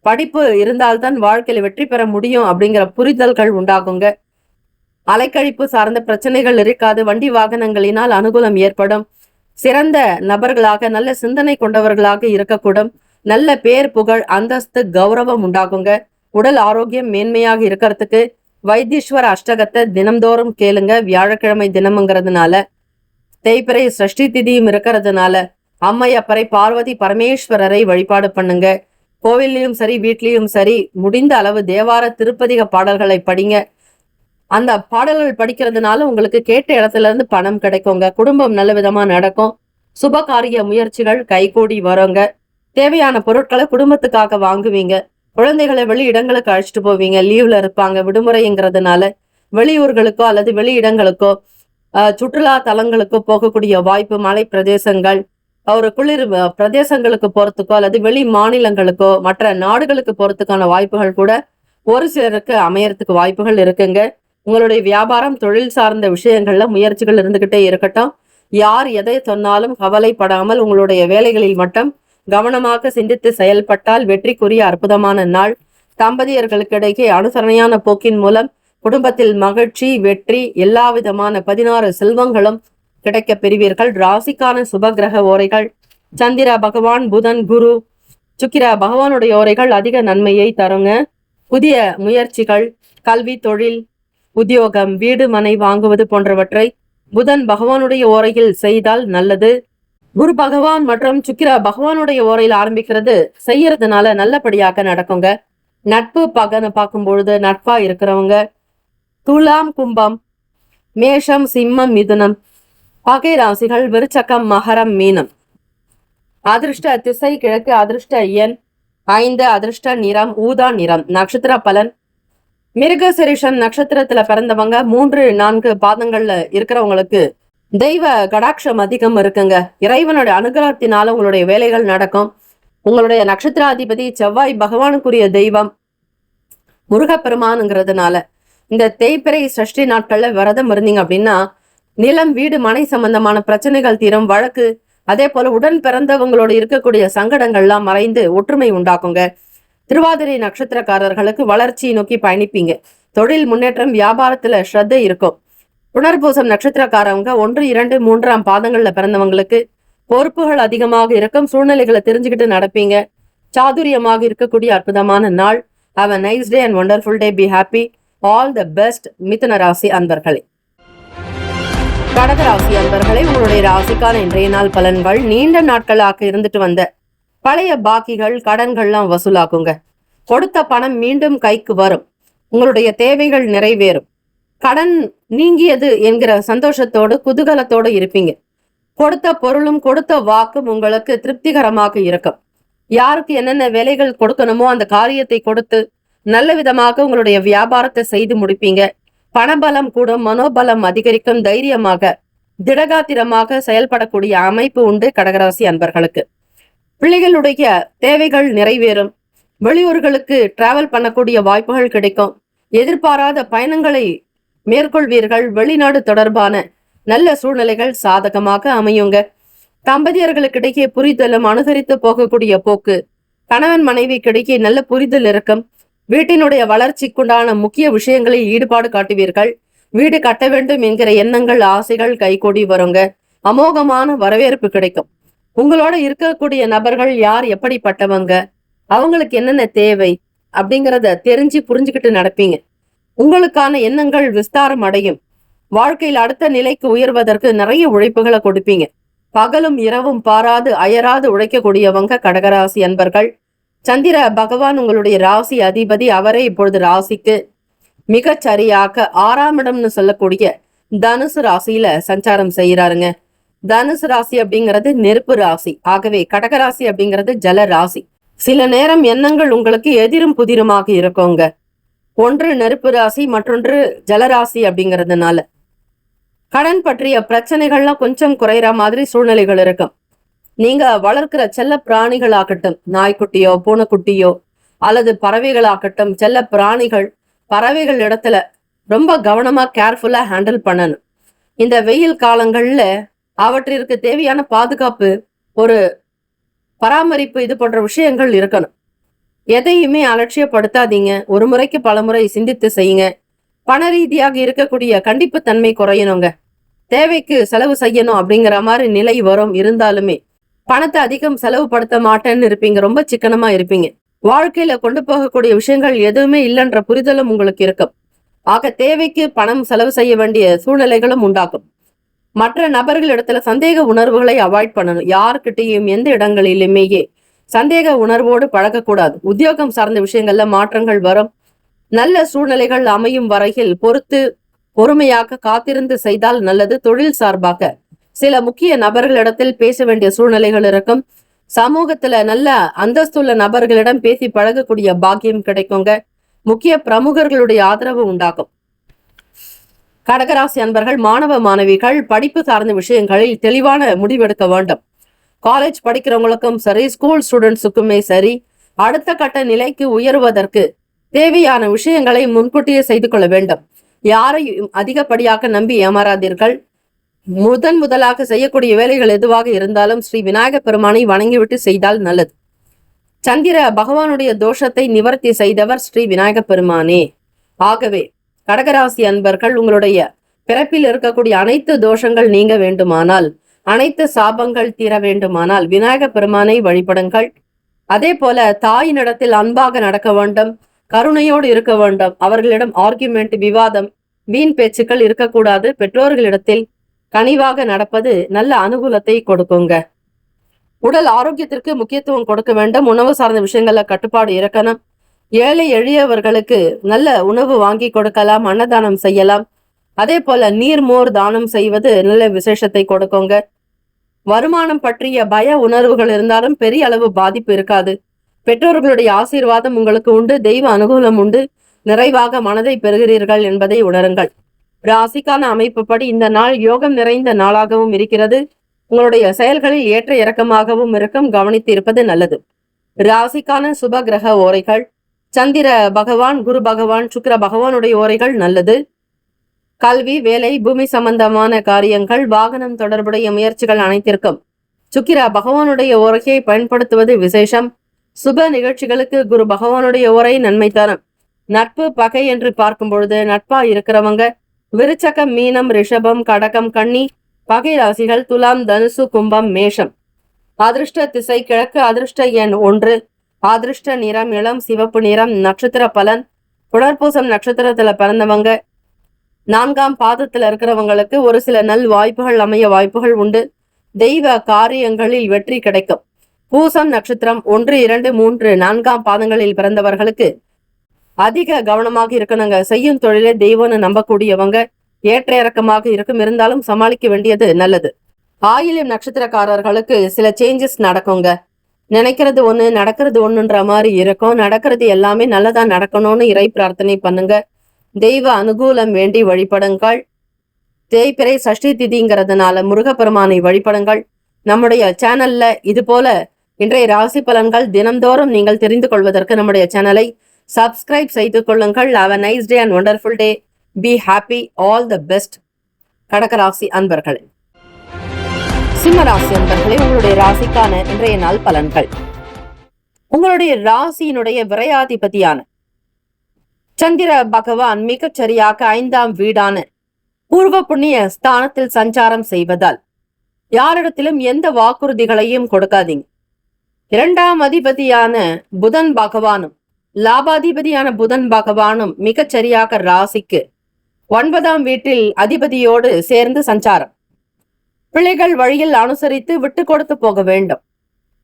படிப்பு இருந்தால்தான் வாழ்க்கையில வெற்றி பெற முடியும் அப்படிங்கிற புரிதல்கள் உண்டாகுங்க. அலைக்கழிப்பு சார்ந்த பிரச்சனைகள் இருக்காது. வண்டி வாகனங்களினால் அனுகூலம் ஏற்படும். சிறந்த நபர்களாக, நல்ல சிந்தனை கொண்டவர்களாக இருக்கக்கூடும். நல்ல பேர், புகழ், அந்தஸ்து, கௌரவம் உண்டாகுங்க. உடல் ஆரோக்கியம் மேன்மையாக இருக்கிறதுக்கு வைத்தீஸ்வர அஷ்டகத்தை தினம்தோறும் கேளுங்க. வியாழக்கிழமை தினம்ங்கிறதுனால, தேய்பிறை சஷ்டி திதியும் இருக்கிறதுனால அம்மையப்பரை, பார்வதி பரமேஸ்வரரை வழிபாடு பண்ணுங்க. கோவில்லையும் சரி, வீட்லயும் சரி, முடிந்த அளவு தேவார திருப்பதிக பாடல்களை படிங்க. அந்த பாடல்கள் படிக்கிறதுனால உங்களுக்கு கேட்ட இடத்துல இருந்து பணம் கிடைக்குங்க. குடும்பம் நல்ல விதமா நடக்கும். சுபகாரிய முயற்சிகள் கைகூடி வருங்க. தேவையான பொருட்களை குடும்பத்துக்காக வாங்குவீங்க. குழந்தைகளை வெளி இடங்களுக்கு அழைச்சிட்டு போவீங்க. லீவ்ல இருப்பாங்க, விடுமுறைங்கிறதுனால வெளியூர்களுக்கோ அல்லது வெளி இடங்களுக்கோ சுற்றுலா தலங்களுக்கோ போகக்கூடிய வாய்ப்பு, மலை பிரதேசங்கள், ஒரு குளிர் பிரதேசங்களுக்கு போறதுக்கோ அல்லது வெளி மாநிலங்களுக்கோ மற்ற நாடுகளுக்கு போறதுக்கான வாய்ப்புகள் கூட ஒரு சிலருக்கு அமையறதுக்கு வாய்ப்புகள் இருக்குங்க. உங்களுடைய வியாபாரம், தொழில் சார்ந்த விஷயங்கள்ல முயற்சிகள் இருந்துகிட்டே இருக்கட்டும். யார் எதை சொன்னாலும் கவலைப்படாமல் உங்களுடைய வேலைகளில் மட்டும் கவனமாக சிந்தித்து செயல்பட்டால் வெற்றிக்குரிய அற்புதமான நாள். தம்பதியர்களுக்கு இடையே அனுசரணையான போக்கின் மூலம் குடும்பத்தில் மகிழ்ச்சி, வெற்றி, எல்லா விதமான 16 செல்வங்களும் கிடைக்க பெறுவீர்கள். ராசிக்கான சுபகிரக ஓரைகள்: சந்திர பகவான், புதன், குரு, சுக்கிர பகவானுடைய ஓரைகள் அதிக நன்மையை தருங்க. புதிய முயற்சிகள், கல்வி, தொழில், உத்தியோகம், வீடு, மனை வாங்குவது போன்றவற்றை புதன் பகவானுடைய ஓரையில் செய்தால் நல்லது. குரு பகவான் மற்றும் சுக்கிர பகவானுடைய ஓரையில் ஆரம்பிக்கிறது செய்யறதுனால நல்லபடியாக நடக்குங்க. நட்பு பகனை பார்க்கும் பொழுது நட்பா இருக்கிறவங்க துலாம், கும்பம், மேஷம், சிம்மம், மிதுனம் பகை ராசிகள்: விருச்சகம், மகரம், மீனம். அதிர்ஷ்ட திசை கிழக்கு. அதிர்ஷ்ட எண் 5. அதிர்ஷ்ட நிறம் ஊதா நிறம். நட்சத்திர பலன்: மிருகசிரிஷம் நட்சத்திரத்துல பிறந்தவங்க 3, 4 பாதங்கள்ல இருக்கிறவங்களுக்கு தெய்வ கடாட்சம் அதிகம் இருக்குங்க. இறைவனுடைய அனுகிரகத்தினால உங்களுடைய வேலைகள் நடக்கும். உங்களுடைய நட்சத்திராதிபதி செவ்வாய் பகவானுக்குரிய தெய்வம் முருகப்பெருமானுங்கிறதுனால இந்த தேய்பிறை சஷ்டி நாட்கள்ல விரதம் இருந்தீங்க அப்படின்னா நிலம், வீடு, மனை சம்பந்தமான பிரச்சனைகள் தீரும். வழக்கு, அதே போல உடன் பிறந்தவங்களோட இருக்கக்கூடிய சங்கடங்கள்லாம் மறைந்து ஒற்றுமை உண்டாக்குங்க. திருவாதிரை நட்சத்திரக்காரர்களுக்கு வளர்ச்சியை நோக்கி பயணிப்பீங்க. தொழில் முன்னேற்றம், வியாபாரத்துல ஸ்ரத்தை இருக்கும். புனர்பூசம் நட்சத்திரக்காரவங்க 1, 2, 3ஆம் பாதங்கள்ல பிறந்தவங்களுக்கு பொறுப்புகள் அதிகமாக இருக்கும். சூழ்நிலைகளை தெரிஞ்சுக்கிட்டு நடப்பீங்க. சாதுரியமாக இருக்கக்கூடிய அற்புதமான நாள். Have a nice day and wonderful day. Be happy. All the best. மிதுன ராசி அன்பர்களே. கடகராசி அன்பர்களே, உங்களுடைய ராசிக்கான இன்றைய நாள் பலன்கள்: நீண்ட நாட்களாக இருந்துட்டு வந்த பழைய பாக்கிகள், கடன்கள்லாம் வசூலாக்குங்க. கொடுத்த பணம் மீண்டும் கைக்கு வரும். உங்களுடைய தேவைகள் நிறைவேறும். கடன் நீங்கியது என்கிற சந்தோஷத்தோடு, குதூகலத்தோடு இருப்பீங்க. கொடுத்த பொருளும் கொடுத்த வாக்கும் உங்களுக்கு திருப்திகரமாக இருக்கும். யாருக்கு என்னென்ன வேலைகள் கொடுக்கணுமோ அந்த காரியத்தை கொடுத்து நல்ல விதமாக உங்களுடைய வியாபாரத்தை செய்து முடிப்பீங்க. பணபலம் கூடும், மனோபலம் அதிகரிக்கும். தைரியமாக, திடகாத்திரமாக செயல்படக்கூடிய அமைப்பு உண்டு கடகராசி அன்பர்களுக்கு. பிள்ளைகளுடைய தேவைகள் நிறைவேறும். வெளியூர்களுக்கு டிராவல் பண்ணக்கூடிய வாய்ப்புகள் கிடைக்கும். எதிர்பாராத பயணங்களை மேற்கொள்வீர்கள். வெளிநாடு தொடர்பான நல்ல சூழ்நிலைகள் சாதகமாக அமையுங்க. தம்பதியர்களுக்கிடையே புரிதலும் அனுசரித்து போகக்கூடிய போக்கு. கணவன் மனைவிக்கிடையே நல்ல புரிதல் இருக்கும். வீட்டினுடைய வளர்ச்சிக்குண்டான முக்கிய விஷயங்களில் ஈடுபாடு காட்டுவீர்கள். வீடு கட்ட வேண்டும் என்கிற எண்ணங்கள், ஆசைகள் கைகூடி வருங்க. அமோகமான வரவேற்பு கிடைக்கும். உங்களோட இருக்கக்கூடிய நபர்கள் யார், எப்படிப்பட்டவங்க, அவங்களுக்கு என்னென்ன தேவை அப்படிங்கிறத தெரிஞ்சு புரிஞ்சுக்கிட்டு நடப்பீங்க. உங்களுக்கான எண்ணங்கள் விஸ்தாரம் அடையும். வாழ்க்கையில் அடுத்த நிலைக்கு உயர்வதற்கு நிறைய உழைப்புகளை கொடுப்பீங்க. பகலும் இரவும் பாராது அயராது உழைக்கக்கூடியவங்க கடகராசி அன்பர்கள். சந்திர பகவான் உங்களுடைய ராசி அதிபதி. அவரே இப்பொழுது ராசிக்கு மிகச் சரியாக 6ஆம் இடம்னு சொல்லக்கூடிய தனுசு ராசியில சஞ்சாரம் செய்யறாருங்க. தனுசு ராசி அப்படிங்கிறது நெருப்பு ராசி. ஆகவே கடகராசி அப்படிங்கிறது ஜல ராசி. சில நேரம் எண்ணங்கள் உங்களுக்கு எதிரும் புதிருமாக இருக்குங்க. ஒன்று நெருப்பு ராசி, மற்றொன்று ஜலராசி அப்படிங்கிறதுனால கடன் பற்றிய பிரச்சனைகள்லாம் கொஞ்சம் குறையிற மாதிரி சூழ்நிலைகள் இருக்கும். நீங்க வளர்க்கிற செல்ல பிராணிகளாகட்டும், நாய்க்குட்டியோ பூனைக்குட்டியோ அல்லது பறவைகளாகட்டும், செல்ல பிராணிகள் பறவைகள் இடத்துல ரொம்ப கவனமா கேர்ஃபுல்லா ஹேண்டில் பண்ணணும். இந்த வெயில் காலங்கள்ல அவற்றிற்கு தேவையான பாதுகாப்பு, ஒரு பராமரிப்பு, இது போன்ற விஷயங்கள் இருக்கணும். எதையுமே அலட்சியப்படுத்தாதீங்க. ஒரு முறைக்கு பல முறை சிந்தித்து செய்யுங்க. பண ரீதியாக இருக்கக்கூடிய கண்டிப்பு தன்மை குறையணுங்க. தேவைக்கு செலவு செய்யணும் அப்படிங்கிற மாதிரி நிலை வரும். இருந்தாலுமே பணத்தை அதிகம் செலவு படுத்த மாட்டேன்னு இருப்பீங்க. ரொம்ப சிக்கனமா இருப்பீங்க. வாழ்க்கையில கொண்டு போகக்கூடிய விஷயங்கள் எதுவுமே இல்லைன்ற புரிதலும் உங்களுக்கு இருக்கும். ஆக தேவைக்கு பணம் செலவு செய்ய வேண்டிய சூழ்நிலைகளும் உண்டாகும். மற்ற நபர்களிடத்துல சந்தேக உணர்வுகளை அவாய்ட் பண்ணணும். யாருக்கிட்டையும் எந்த இடங்களிலுமேயே சந்தேக உணர்வோடு பழகக்கூடாது. உத்தியோகம் சார்ந்த விஷயங்கள்ல மாற்றங்கள் வரும். நல்ல சூழ்நிலைகள் அமையும் வரையில் பொறுமையாக காத்திருந்து செய்தால் நல்லது. தொழில் சார்பாக சில முக்கிய நபர்களிடத்தில் பேச வேண்டிய சூழ்நிலைகள் இருக்கும். சமூகத்துல நல்ல அந்தஸ்துள்ள நபர்களிடம் பேசி பழகக்கூடிய பாக்கியம் கிடைக்குங்க. முக்கிய பிரமுகர்களுடைய ஆதரவு உண்டாகும். கடகராசி அன்பர்கள், மாணவ மாணவிகள் படிப்பு சார்ந்த விஷயங்களில் தெளிவான முடிவெடுக்க வேண்டும். காலேஜ் படிக்கிறவங்களுக்கும் சரி, ஸ்கூல் ஸ்டூடெண்ட்ஸுக்குமே சரி, அடுத்த கட்ட நிலைக்கு உயர்வதற்கு தேவையான விஷயங்களை முன்கூட்டியே செய்து கொள்ள வேண்டும். யாரையும் அதிகப்படியாக நம்பி ஏமாறாதீர்கள். முதலாக செய்யக்கூடிய வேலைகள் எதுவாக இருந்தாலும் ஸ்ரீ விநாயக பெருமானை வணங்கிவிட்டு செய்தால் நல்லது. சந்திர பகவானுடைய தோஷத்தை நிவர்த்தி செய்தவர் ஸ்ரீ விநாயக பெருமானே. ஆகவே கடகராசி அன்பர்கள், உங்களுடைய பிறப்பில் இருக்கக்கூடிய அனைத்து தோஷங்கள் நீங்க வேண்டுமானால், அனைத்து சாபங்கள் தீர வேண்டுமானால் விநாயக பெருமானை வழிபடுங்கள். அதே போல தாயினிடத்தில் அன்பாக நடக்க வேண்டும், கருணையோடு இருக்க வேண்டும். அவர்களிடம் ஆர்கியூமெண்ட், விவாதம், வீண் பேச்சுக்கள் இருக்கக்கூடாது. பெற்றோர்களிடத்தில் கனிவாக நடப்பது நல்ல அனுகூலத்தை கொடுக்குங்க. உடல் ஆரோக்கியத்திற்கு முக்கியத்துவம் கொடுக்க வேண்டும். உணவு சார்ந்த விஷயங்கள்ல கட்டுப்பாடு இருக்கணும். ஏழை எளியவர்களுக்கு நல்ல உணவு வாங்கி கொடுக்கலாம், அன்னதானம் செய்யலாம். அதே போல நீர்மோர் தானம் செய்வது நல்ல விசேஷத்தை கொடுக்குங்க. வருமானம் பற்றிய பய உணர்வுகள் இருந்தாலும் பெரிய அளவு பாதிப்பு இருக்காது. பெற்றோர்களுடைய ஆசீர்வாதம் உங்களுக்கு உண்டு. தெய்வ அனுகூலம் உண்டு. நிறைவாக மனதை பெறுகிறீர்கள் என்பதை உணருங்கள். ராசிக்கான அமைப்புப்படி இந்த நாள் யோகம் நிறைந்த நாளாகவும் இருக்கிறது. உங்களுடைய செயல்களில் ஏற்ற இறக்கமாகவும் இருக்கும். கவனித்து இருப்பது நல்லது. ராசிக்கான சுப கிரக ஓரைகள்: சந்திர பகவான், குரு பகவான், சுக்கிர பகவானுடைய ஓரைகள் நல்லது. கல்வி, வேலை, பூமி சம்பந்தமான காரியங்கள், வாகனம் தொடர்புடைய முயற்சிகள் அனைத்திற்கும் சுக்கிர பகவானுடைய ஓரையை பயன்படுத்துவது விசேஷம். சுப நிகழ்ச்சிகளுக்கு குரு பகவானுடைய ஓரை நன்மை தரும். நட்பு பகை என்று பார்க்கும் பொழுது நட்பா இருக்கிறவங்க விருச்சகம், மீனம், ரிஷபம், கடகம், கன்னி பகை ராசிகள் துலாம், தனுசு, கும்பம், மேஷம். அதிர்ஷ்ட திசை கிழக்கு. அதிர்ஷ்ட எண் 1. அதிர்ஷ்ட நிறம் இளம் சிவப்பு நிறம். நட்சத்திர பலன்: புனர்பூசம் நட்சத்திரத்துல பிறந்தவங்க 4ஆம் பாதத்துல இருக்கிறவங்களுக்கு ஒரு சில நல் வாய்ப்புகள் அமைய வாய்ப்புகள் உண்டு. தெய்வ காரியங்களில் வெற்றி கிடைக்கும். பூசம் நட்சத்திரம் 1, 2, 3, 4ஆம் பாதங்களில் பிறந்தவர்களுக்கு அதிக கவனமாக இருக்கணுங்க. செய்யும் தொழிலை தெய்வம்னு நம்பக்கூடியவங்க ஏற்ற இறக்கமாக இருக்கும். இருந்தாலும் சமாளிக்க வேண்டியது நல்லது. ஆயில்யம் நட்சத்திரக்காரர்களுக்கு சில சேஞ்சஸ் நடக்குங்க. நினைக்கிறது ஒண்ணு, நடக்கிறது ஒண்ணுன்ற மாதிரி இருக்கும். நடக்கிறது எல்லாமே நல்லதா நடக்கணும்னு இறை பிரார்த்தனை பண்ணுங்க. தெய்வ அனுகூலம் வேண்டி வழிபடுங்கள். தேய்பிறை சஷ்டி திதிங்கிறதுனால முருகப்பெருமானை வழிபடுங்கள். நம்முடைய சேனல்ல இது போல இன்றைய ராசி பலன்கள் தினம்தோறும் நீங்கள் தெரிந்து கொள்வதற்கு நம்முடைய சேனலை சப்ஸ்கிரைப் செய்து கொள்ளுங்கள். Have a nice day and wonderful day. Be happy. All the best. கடகராசி அன்பர்களே, சிம்மராசி அன்பர்களே, உங்களுடைய ராசிக்கான இன்றைய நாள் பலன்கள். உங்களுடைய ராசியினுடைய விரையாதிபதியான சந்திர பகவான் மிகச் சரியாக 5ஆம் வீடான பூர்வ புண்ணிய ஸ்தானத்தில் சஞ்சாரம் செய்வதால் யாரிடத்திலும் எந்த வாக்குறுதிகளையும் கொடுக்காதீங்க. 2ஆம் அதிபதியான புதன் பகவானும் லாபாதிபதியான புதன் பகவானும் மிகச் சரியாக ராசிக்கு 9ஆம் வீட்டில் அதிபதியோடு சேர்ந்து சஞ்சாரம். பிள்ளைகள் வழியில் அனுசரித்து விட்டு கொடுத்து போக வேண்டும்.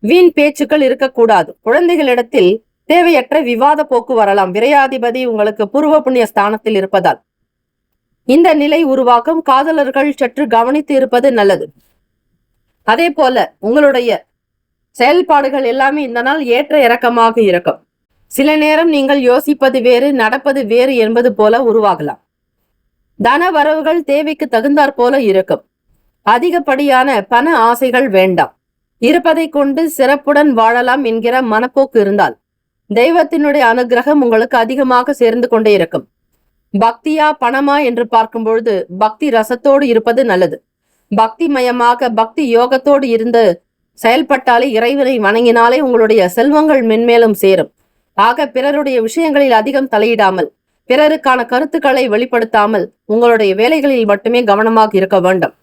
வீண் பேச்சுக்கள் இருக்கக்கூடாது. குழந்தைகளிடத்தில் தேவையற்ற விவாத போக்கு வரலாம். விரையாதிபதி உங்களுக்கு பூர்வ புண்ணிய ஸ்தானத்தில் இருப்பதால் இந்த நிலை உருவாக்கும். காதலர்கள் சற்று கவனித்து இருப்பது நல்லது. அதே போல உங்களுடைய செயல்பாடுகள் எல்லாமே இந்த நாள் ஏற்ற இறக்கமாக இருக்கும். சில நேரம் நீங்கள் யோசிப்பது வேறு, நடப்பது வேறு என்பது போல உருவாகலாம். தன வரவுகள் தேவைக்கு தகுந்தாற் போல இருக்கும். அதிகப்படியான பண ஆசைகள் வேண்டாம். இருப்பதை கொண்டு சிறப்புடன் வாழலாம் என்கிற மனப்போக்கு இருந்தால் தெய்வத்தினுடைய அனுகிரகம் உங்களுக்கு அதிகமாக சேர்ந்து கொண்டே இருக்கும். பக்தியா பணமா என்று பார்க்கும் பொழுது பக்தி ரசத்தோடு இருப்பது நல்லது. பக்தி மயமாக பக்தி யோகத்தோடு இருந்து செயல்பட்டாலே, இறைவனை வணங்கினாலே உங்களுடைய செல்வங்கள் மென்மேலும் சேரும். ஆக பிறருடைய விஷயங்களில் அதிகம் தலையிடாமல், பிறருக்கான கருத்துக்களை வெளிப்படுத்தாமல் உங்களுடைய வேலைகளில் மட்டுமே கவனமாக இருக்க வேண்டும்.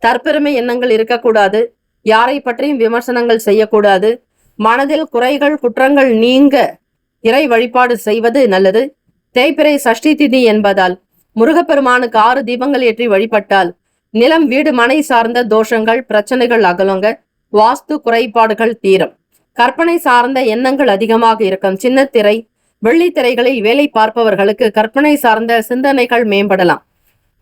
தற்பெருமை எண்ணங்கள் இருக்கக்கூடாது. யாரை பற்றியும் விமர்சனங்கள் செய்யக்கூடாது. மனதில் குறைகள் குற்றங்கள் நீங்க இறை வழிபாடு செய்வது நல்லது. தேய்பிறை சஷ்டி திதி என்பதால் முருகப்பெருமானுக்கு 6 தீபங்கள் ஏற்றி வழிபட்டால் நிலம் வீடு மனை சார்ந்த தோஷங்கள் பிரச்சனைகள் அகலுங்க. வாஸ்து குறைபாடுகள் தீரும். கற்பனை சார்ந்த எண்ணங்கள் அதிகமாக இருக்கும். சின்ன திரை வெள்ளித்திரைகளில் வேலை பார்ப்பவர்களுக்கு கற்பனை சார்ந்த சிந்தனைகள் மேம்படலாம்.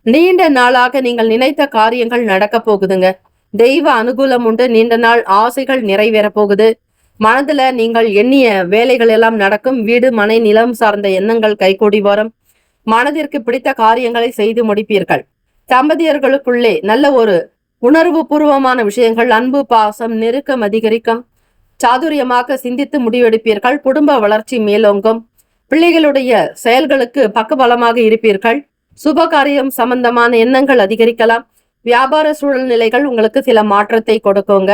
நீண்ட நாளாக நீங்கள் நினைத்த காரியங்கள் நடக்க போகுதுங்க. தெய்வ அனுகூலம் உண்டு. நீண்ட நாள் ஆசைகள் நிறைவேற போகுது. மனதுல நீங்கள் எண்ணிய வேலைகள் எல்லாம் நடக்கும். வீடு மனை நிலம் சார்ந்த எண்ணங்கள் கைகூடி வரும். மனதிற்கு பிடித்த காரியங்களை செய்து முடிப்பீர்கள். தம்பதியர்களுக்குள்ளே நல்ல ஒரு உணர்வு பூர்வமான விஷயங்கள், அன்பு பாசம் நெருக்கம் அதிகரிக்கும். சாதுரியமாக சிந்தித்து முடிவெடுப்பீர்கள். குடும்ப வளர்ச்சி மேலோங்கும். பிள்ளைகளுடைய செயல்களுக்கு பக்கபலமாக இருப்பீர்கள். சுப காரியம் சம்பந்தமான எண்ணங்கள் அதிகரிக்கலாம். வியாபார சூழ்நிலைகள் உங்களுக்கு சில மாற்றத்தை கொடுக்குங்க.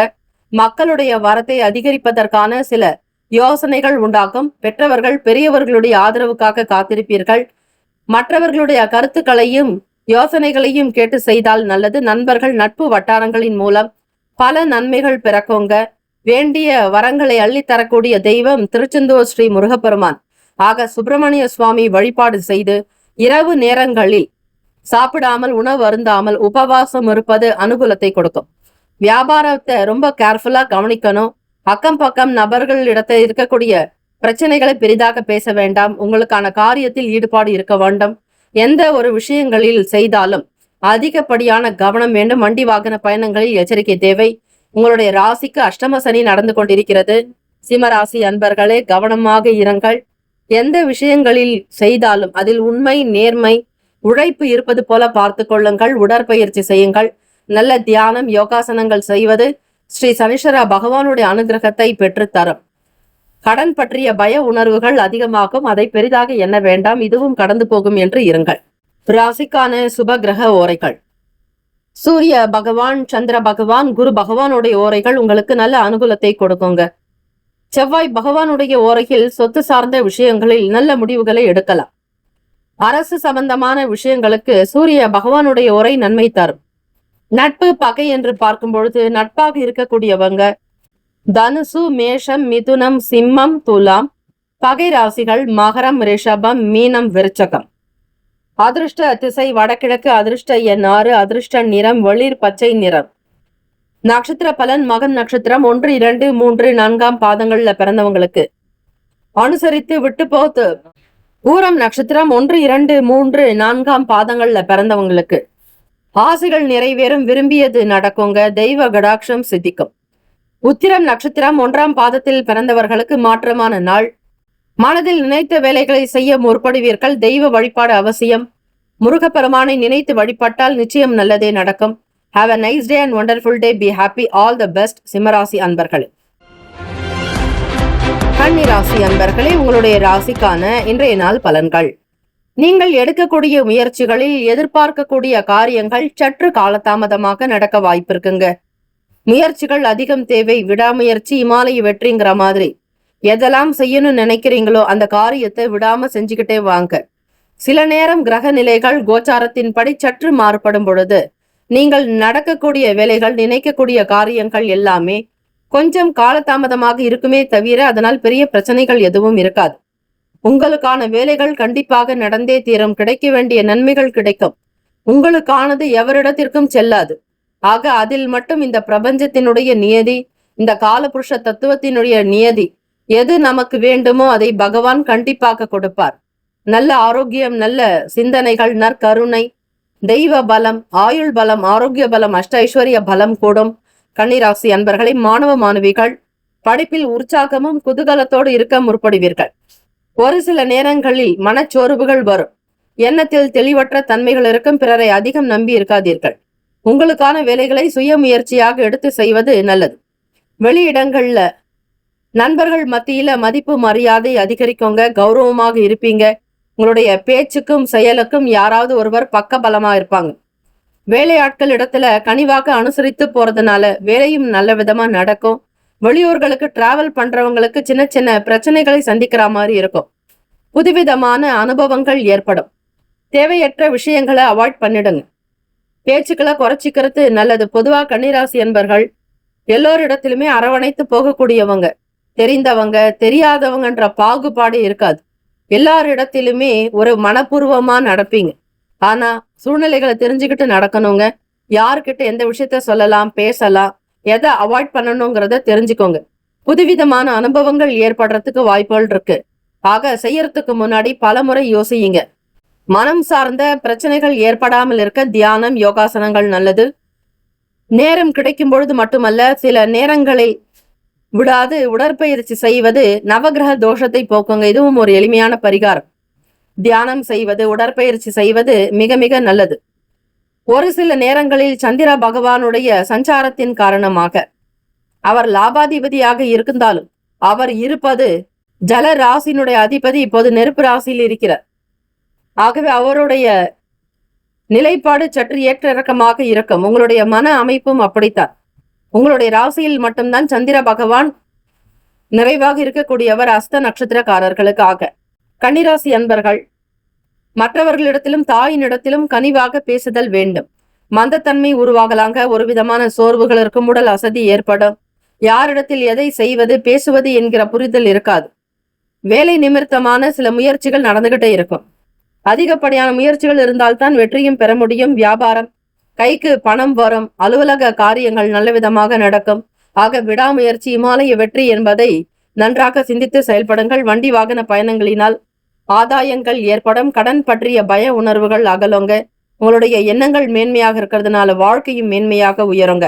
மக்களுடைய வரத்தை அதிகரிப்பதற்கான சில யோசனைகள் உண்டாகும். பெற்றவர்கள் பெரியவர்களுடைய ஆதரவுக்காக காத்திருப்பீர்கள். மற்றவர்களுடைய கருத்துக்களையும் யோசனைகளையும் கேட்டு செய்தால் நல்லது. நண்பர்கள் நட்பு வட்டாரங்களின் மூலம் பல நன்மைகள் பிறக்குங்க. வேண்டிய வரங்களை அள்ளித்தரக்கூடிய தெய்வம் திருச்செந்தூர் ஸ்ரீ முருகப்பெருமான். ஆக சுப்பிரமணிய சுவாமி வழிபாடு செய்து இரவு நேரங்களில் சாப்பிடாமல் உணவு அருந்தாமல் உபவாசம் இருப்பது அனுகூலத்தை கொடுக்கும். வியாபாரத்தை ரொம்ப கேர்ஃபுல்லா கவனிக்கணும். அக்கம் பக்கம் நபர்கள் இடத்தில் இருக்கக்கூடிய பிரச்சனைகளை பெரிதாக பேச வேண்டாம். உங்களுக்கான காரியத்தில் ஈடுபாடு இருக்க வேண்டும். எந்த ஒரு விஷயங்களில் செய்தாலும் அதிகப்படியான கவனம் வேண்டும். வண்டி வாகன பயணங்களில் எச்சரிக்கை தேவை. உங்களுடைய ராசிக்கு அஷ்டம சனி நடந்து கொண்டிருக்கிறது. சிம்மராசி அன்பர்களே, கவனமாக இருங்கள். எந்த விஷயங்களில் செய்தாலும் அதில் உண்மை நேர்மை உழைப்பு இருப்பது போல பார்த்து கொள்ளுங்கள். உடற்பயிற்சி செய்யுங்கள். நல்ல தியானம் யோகாசனங்கள் செய்வது ஸ்ரீ சனீஸ்வர பகவானுடைய அனுகிரகத்தை பெற்று தரும். கடன் பற்றிய பய உணர்வுகள் அதிகமாகும். அதை பெரிதாக எண்ண வேண்டாம். இதுவும் கடந்து போகும் என்று இருங்கள். ராசிக்கான சுப கிரக ஓரைகள். சூரிய பகவான், சந்திர பகவான், குரு பகவானுடைய ஓரைகள் உங்களுக்கு நல்ல அனுகூலத்தை கொடுக்குங்க. செவ்வாய் பகவானுடைய ஓரையில் சொத்து சார்ந்த விஷயங்களில் நல்ல முடிவுகளை எடுக்கலாம். அரசு சம்பந்தமான விஷயங்களுக்கு சூரிய பகவானுடைய ஓரை நன்மை தரும். நட்பு பகை என்று பார்க்கும் பொழுது நட்பாக இருக்கக்கூடியவங்க தனுசு, மேஷம், மிதுனம், சிம்மம், துலாம். பகை ராசிகள் மகரம், ரிஷபம், மீனம், விருச்சகம். அதிர்ஷ்ட திசை வடகிழக்கு. அதிர்ஷ்ட எண் 6. அதிர்ஷ்ட நிறம் வெளிர் பச்சை நிறம். நட்சத்திர பலன் மகன் நட்சத்திரம் 1, 2, 3, 4 பாதங்கள்ல பிறந்தவங்களுக்கு அனுசரித்து விட்டு போத்து. பூரம் நட்சத்திரம் 1, 2, 3, 4 பாதங்கள்ல பிறந்தவங்களுக்கு ஆசைகள் நிறைவேறும். விரும்பியது நடக்குங்க. தெய்வ கடாட்சம் சித்திக்கும். உத்திரம் நட்சத்திரம் 1ஆம் பாதத்தில் பிறந்தவர்களுக்கு மாற்றமான நாள். மனதில் நினைத்த வேலைகளை செய்ய முற்படுவீர்கள். தெய்வ வழிபாடு அவசியம். முருகப்பெருமானை நினைத்து வழிபட்டால் நிச்சயம் நல்லதே நடக்கும். Have a nice day and wonderful day. Be happy. All the best. சிம்மராசி அன்பர்களே. கன்னி ராசி அன்பர்களே, உங்களுடைய ராசிக்கான இன்றைய நாள் பலன்கள். நீங்கள் எடுக்கக்கூடிய முயற்சிகளில் எதிர்பார்க்கக்கூடிய காரியங்கள் சற்று காலதாமதமாக நடக்க வாய்ப்பு இருக்குங்க. முயற்சிகள் அதிகம் தேவை. விடாமுயற்சி இமாலய வெற்றிங்கிற மாதிரி எதெல்லாம் செய்யணும்னு நினைக்கிறீங்களோ அந்த காரியத்தை விடாம செஞ்சுக்கிட்டே வாங்க. சில நேரம் கிரக நிலைகள் கோச்சாரத்தின்படி சற்று மாறுபடும் பொழுது நீங்கள் நடக்கக்கூடிய வேலைகள், நினைக்கக்கூடிய காரியங்கள் எல்லாமே கொஞ்சம் காலதாமதமாக இருக்குமே தவிர அதனால் பெரிய பிரச்சனைகள் எதுவும் இருக்காது. உங்களுக்கான வேலைகள் கண்டிப்பாக நடந்தே தீரும். கிடைக்க வேண்டிய நன்மைகள் கிடைக்கும். உங்களுக்கானது எவரிடத்திற்கும் செல்லாது. ஆக அதில் மட்டும் இந்த பிரபஞ்சத்தினுடைய நியதி, இந்த காலபுருஷ தத்துவத்தினுடைய நியதி எது நமக்கு வேண்டுமோ அதை பகவான் கண்டிப்பாக கொடுப்பார். நல்ல ஆரோக்கியம், நல்ல சிந்தனைகள், நற்கருணை, தெய்வ பலம், ஆயுள் பலம், ஆரோக்கிய பலம், அஷ்ட ஐஸ்வர்ய பலம் கூடும். கன்னிராசி அன்பர்களை, மாணவ மாணவிகள் படிப்பில் உற்சாகமும் குதூகலத்தோடு இருக்க முற்படுவீர்கள். ஒரு சில நேரங்களில் மனச்சோர்வுகள் வரும். எண்ணத்தில் தெளிவற்ற தன்மைகள் இருக்கும். பிறரை அதிகம் நம்பி இருக்காதீர்கள். உங்களுக்கான வேலைகளை சுய முயற்சியாக எடுத்து செய்வது நல்லது. வெளியிடங்கள்ல நண்பர்கள் மத்தியில மதிப்பு மரியாதை அதிகரிக்குங்க. கௌரவமாக இருப்பீங்க. உங்களுடைய பேச்சுக்கும் செயலுக்கும் யாராவது ஒருவர் பக்க பலமா இருப்பாங்க. வேலையாட்கள் இடத்துல கனிவாக அனுசரித்து போறதுனால வேலையும் நல்ல விதமா நடக்கும். வெளியூர்களுக்கு டிராவல் பண்றவங்களுக்கு சின்ன சின்ன பிரச்சனைகளை சந்திக்கிற மாதிரி இருக்கும். புதுவிதமான அனுபவங்கள் ஏற்படும். தேவையற்ற விஷயங்களை அவாய்ட் பண்ணிடுங்க. பேச்சுக்களை குறைச்சிக்கிறது நல்லது. பொதுவா கன்னிராசி என்பர்கள் எல்லோரிடத்திலுமே அரவணைத்து போகக்கூடியவங்க. தெரிந்தவங்க தெரியாதவங்கன்ற பாகுபாடு இருக்காது. எல்லாரிடத்திலுமே ஒரு மனப்பூர்வமா நடப்பீங்க. ஆனா சூழ்நிலைகளை தெரிஞ்சுக்கிட்டு நடக்கணுங்க. யாருக்கிட்ட எந்த விஷயத்த சொல்லலாம், பேசலாம், எதை அவாய்ட் பண்ணணுங்கிறத தெரிஞ்சுக்கோங்க. புதுவிதமான அனுபவங்கள் ஏற்படுறதுக்கு வாய்ப்புகள் இருக்கு. ஆக செய்யறதுக்கு முன்னாடி பல முறை யோசியுங்க. மனம் சார்ந்த பிரச்சனைகள் ஏற்படாமல் இருக்க தியானம், யோகாசனங்கள் நல்லது. நேரம் கிடைக்கும் பொழுது மட்டுமல்ல, சில நேரங்களை விடாது உடற்பயிற்சி செய்வது நவகிரக தோஷத்தை போக்குங்க. இதுவும் ஒரு எளிமையான பரிகாரம். தியானம் செய்வது, உடற்பயிற்சி செய்வது மிக மிக நல்லது. ஒரு சில நேரங்களில் சந்திர பகவானுடைய சஞ்சாரத்தின் காரணமாக அவர் லாபாதிபதியாக இருந்தாலும் அவர் இருப்பது ஜல ராசியினுடைய அதிபதி இப்போது நெருப்பு ராசியில் இருக்கிறார். ஆகவே அவருடைய நிலைப்பாடு சற்று ஏற்ற இறக்கமாக இருக்கும். உங்களுடைய மன அமைப்பும் அப்படித்தான். உங்களுடைய ராசியில் மட்டும்தான் சந்திர பகவான் நிறைவாக இருக்கக்கூடியவர். அஸ்த நட்சத்திரக்காரர்களுக்காக கன்னிராசி அன்பர்கள் மற்றவர்களிடத்திலும் தாயினிடத்திலும் கனிவாக பேசுதல் வேண்டும். மந்தத்தன்மை உருவாகலாங்க. ஒரு விதமான சோர்வுகள் இருக்கும். உடல் அசதி ஏற்படும். யாரிடத்தில் எதை செய்வது பேசுவது என்கிற புரிதல் இருக்காது. வேலை நிமித்தமான சில முயற்சிகள் நடந்துகிட்டே இருக்கும். அதிகப்படியான முயற்சிகள் இருந்தால்தான் வெற்றியும் பெற முடியும். வியாபாரம், கைக்கு பணம் வரும். அலுவலக காரியங்கள் நல்ல விதமாக நடக்கும். ஆக விடாமுயற்சி இமாலய வெற்றி என்பதை நன்றாக சிந்தித்து செயல்படுங்கள். வண்டி வாகன பயணங்களினால் ஆதாயங்கள் ஏற்படும். கடன் பற்றிய பய உணர்வுகள் அகலுங்க. உங்களுடைய எண்ணங்கள் மேன்மையாக இருக்கிறதுனால வாழ்க்கையும் மேன்மையாக உயருங்க.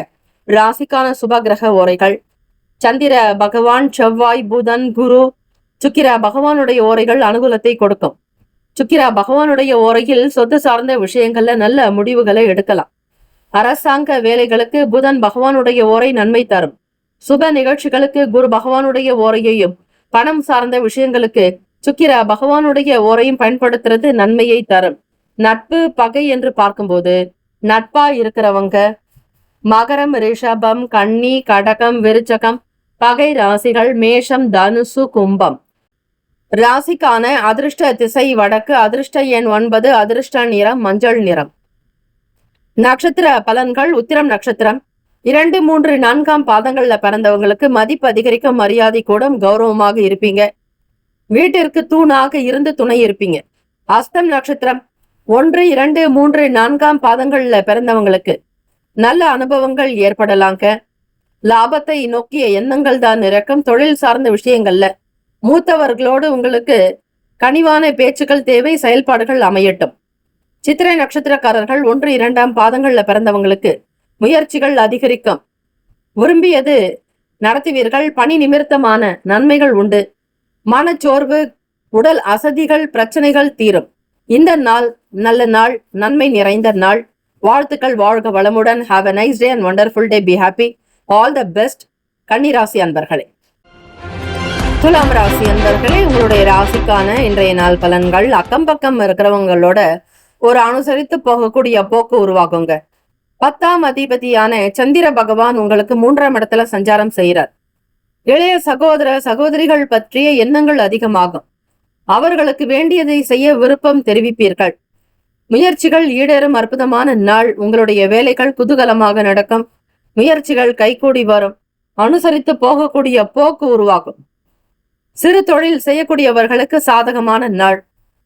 ராசிக்கான சுப கிரக ஓரைகள்: சந்திர பகவான், செவ்வாய், புதன், குரு, சுக்கிர பகவானுடைய ஓரைகள் அனுகூலத்தை கொடுக்கும். சுக்கிர பகவானுடைய ஓரையில் சொத்து சார்ந்த விஷயங்கள்ல நல்ல முடிவுகளை எடுக்கலாம். அரசாங்க வேலைகளுக்கு புதன் பகவானுடைய ஓரை நன்மை தரும். சுப நிகழ்ச்சிகளுக்கு குரு பகவானுடைய ஓரையையும், பணம் சார்ந்த விஷயங்களுக்கு சுக்கிர பகவானுடைய ஓரையும் பயன்படுத்துறது நன்மையை தரும். நட்பு பகை என்று பார்க்கும்போது நட்பா இருக்கிறவங்க மகரம், ரிஷபம், கன்னி, கடகம், விருச்சகம் பகை ராசிகள் மேஷம், தனுசு, கும்பம். ராசிக்கான அதிர்ஷ்ட திசை வடக்கு. அதிர்ஷ்ட எண் 9. அதிர்ஷ்ட நிறம் மஞ்சள் நிறம். நட்சத்திர பலன்கள்: உத்திரம் நட்சத்திரம் 2, 3, 4 பாதங்கள்ல பிறந்தவங்களுக்கு மதிப்பு அதிகரிக்கும். மரியாதை கூடும். கௌரவமாக இருப்பீங்க. வீட்டிற்கு தூணாக இருந்து துணை இருப்பீங்க. அஸ்தம் நட்சத்திரம் 1, 2, 3, 4 பாதங்கள்ல பிறந்தவங்களுக்கு நல்ல அனுபவங்கள் ஏற்படலாங்க. லாபத்தை நோக்கிய எண்ணங்கள் தான் இருக்கும். தொழில் சார்ந்த விஷயங்கள்ல மூத்தவர்களோடு உங்களுக்கு கனிவான பேச்சுக்கள் தேவை. செயல்பாடுகள் அமையட்டும். சித்திரை நட்சத்திரக்காரர்கள் 1, 2 பாதங்கள்ல பிறந்தவங்களுக்கு முயற்சிகள் அதிகரிக்கும். விரும்பியது நடத்துவீர்கள். பணி நிமித்தமான நன்மைகள் உண்டு. மனச்சோர்வு, உடல் அசதிகள், பிரச்சனைகள் தீரும். இந்த நாள் நல்ல நாள், நன்மை நிறைந்த நாள். வாழ்த்துக்கள். வாழ்க வளமுடன். Have a nice day and wonderful day. Be happy. All the best. கன்னிராசி அன்பர்களே. துலாம் ராசி அன்பர்களே, உங்களுடைய ராசிக்கான இன்றைய நாள் பலன்கள்: அக்கம் பக்கம் இருக்கிறவங்களோட ஒரு அனுசரித்து போகக்கூடிய போக்கு உருவாகுங்க. 10ஆம் அதிபதியான சந்திர பகவான் உங்களுக்கு 3ஆம் இடத்துல சஞ்சாரம் செய்கிறார். இளைய சகோதர சகோதரிகள் பற்றிய எண்ணங்கள் அதிகமாகும். அவர்களுக்கு வேண்டியதை செய்ய விருப்பம் தெரிவிப்பீர்கள். முயற்சிகள் ஈடேறும் அற்புதமான நாள். உங்களுடைய வேலைகள் குதூகலமாக நடக்கும். முயற்சிகள் கைகூடி வரும். அனுசரித்து போகக்கூடிய போக்கு உருவாகும். சிறு தொழில் செய்யக்கூடியவர்களுக்கு சாதகமான நாள்.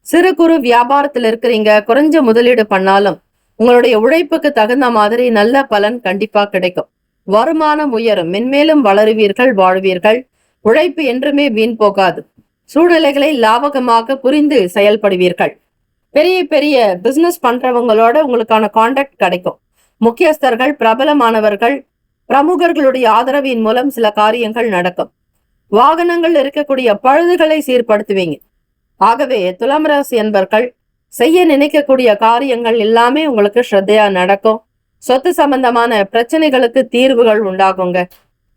சிறு குறு வியாபாரத்தில் இருக்கிறீங்க. குறைஞ்ச முதலீடு பண்ணாலும் உங்களுடைய உழைப்புக்கு தகுந்த மாதிரி நல்ல பலன் கண்டிப்பா கிடைக்கும். வருமானம் உயரும், மென்மேலும் வளருவீர்கள், வாழ்வீர்கள். உழைப்பு என்றுமே வீண் போகாது. சூழ்நிலைகளை லாபகமாக புரிந்து செயல்படுவீர்கள். பெரிய பெரிய பிசினஸ் பண்றவங்களோட உங்களுக்கான கான்டாக்ட் கிடைக்கும். முக்கியஸ்தர்கள், பிரபலமானவர்கள், பிரமுகர்களுடைய ஆதரவின் மூலம் சில காரியங்கள் நடக்கும். வாகனங்கள் இருக்கக்கூடிய பழுதுகளை சீர்படுத்துவீங்க. ஆகவே துலாம் ராசி அன்பர்கள் செய்ய நினைக்கக்கூடிய காரியங்கள் எல்லாமே உங்களுக்கு ஸ்ரத்தையா நடக்கும். சொத்து சம்பந்தமான பிரச்சனைகளுக்கு தீர்வுகள் உண்டாகுங்க.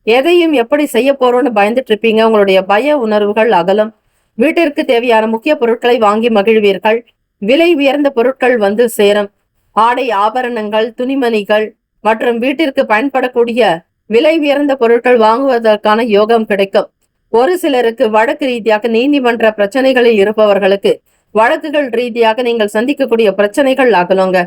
எதையும் எப்படி செய்ய போறோம்னு பயந்துட்டு இருப்பீங்க. உங்களுடைய பய உணர்வுகள் அகலும். வீட்டிற்கு தேவையான முக்கிய பொருட்களை வாங்கி மகிழ்வீர்கள். விலை உயர்ந்த பொருட்கள் வந்து சேரும். ஆடை ஆபரணங்கள், துணிமணிகள் மற்றும் வீட்டிற்கு பயன்படக்கூடிய விலை உயர்ந்த பொருட்கள் வாங்குவதற்கான யோகம் கிடைக்கும். ஒரு சிலருக்கு வழக்கு ரீதியாக நீதிமன்ற பிரச்சனைகளில் இருப்பவர்களுக்கு வழக்குகள் ரீதியாக நீங்கள் சந்திக்கக்கூடிய பிரச்சனைகள் அகலுங்க.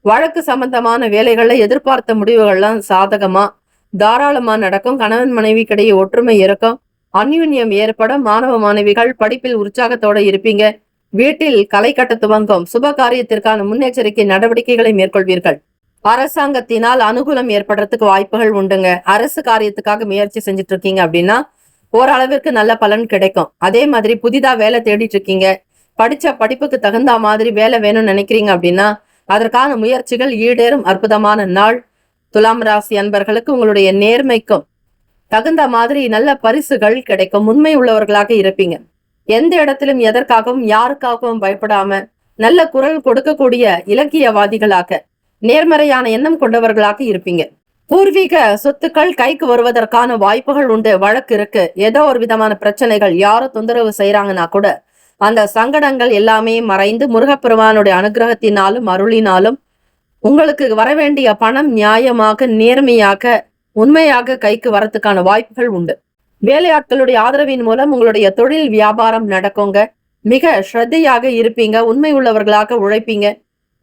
வழக்கு சம்பந்தமான வேலைகளை எதிர்பார்த்த முடிவுகள்லாம் சாதகமா தாராளமா நடக்கும். கணவன் மனைவிக்கிடையே ஒற்றுமை இருக்கும். அந்யுன்யம் ஏற்படும். மாணவ மாணவிகள் படிப்பில் உற்சாகத்தோட இருப்பீங்க. வீட்டில் களை கட்ட துவங்கும். சுப காரியத்திற்கான முன்னெச்சரிக்கை நடவடிக்கைகளை மேற்கொள்வீர்கள். அரசாங்கத்தினால் அனுகூலம் ஏற்படுறதுக்கு வாய்ப்புகள் உண்டுங்க. அரசு காரியத்துக்காக முயற்சி செஞ்சுட்டு இருக்கீங்க அப்படின்னா ஓரளவிற்கு நல்ல பலன் கிடைக்கும். அதே மாதிரி புதிதா வேலை தேடிட்டு இருக்கீங்க, படிச்ச படிப்புக்கு தகுந்த மாதிரி வேலை வேணும்னு நினைக்கிறீங்க அப்படின்னா அதற்கான முயற்சிகள் ஈடேறும் அற்புதமான நாள். துலாம் ராசி அன்பர்களுக்கு உங்களுடைய நேர்மைக்கும் தகுந்த மாதிரி நல்ல பரிசுகள் கிடைக்கும். உண்மை உள்ளவர்களாக இருப்பீங்க. எந்த இடத்திலும் எதற்காகவும் யாருக்காகவும் பயப்படாம நல்ல குரல் கொடுக்கக்கூடிய இலக்கியவாதிகளாக, நேர்மறையான எண்ணம் கொண்டவர்களாக இருப்பீங்க. பூர்வீக சொத்துக்கள் கைக்கு வருவதற்கான வாய்ப்புகள் உண்டு. வழக்கு இருக்கு, ஏதோ ஒரு விதமான பிரச்சனைகள், யாரும் தொந்தரவு செய்யறாங்கன்னா கூட அந்த சங்கடங்கள் எல்லாமே மறைந்து முருகப்பெருமானுடைய அனுகிரகத்தினாலும் அருளினாலும் உங்களுக்கு வரவேண்டிய பணம் நியாயமாக, நேர்மையாக, உண்மையாக கைக்கு வரத்துக்கான வாய்ப்புகள் உண்டு. வேலையாட்களுடைய ஆதரவின் மூலம் உங்களுடைய தொழில் வியாபாரம் நடக்குங்க. மிக ஸ்ரத்தையாக இருப்பீங்க. உண்மை உள்ளவர்களாக உழைப்பீங்க.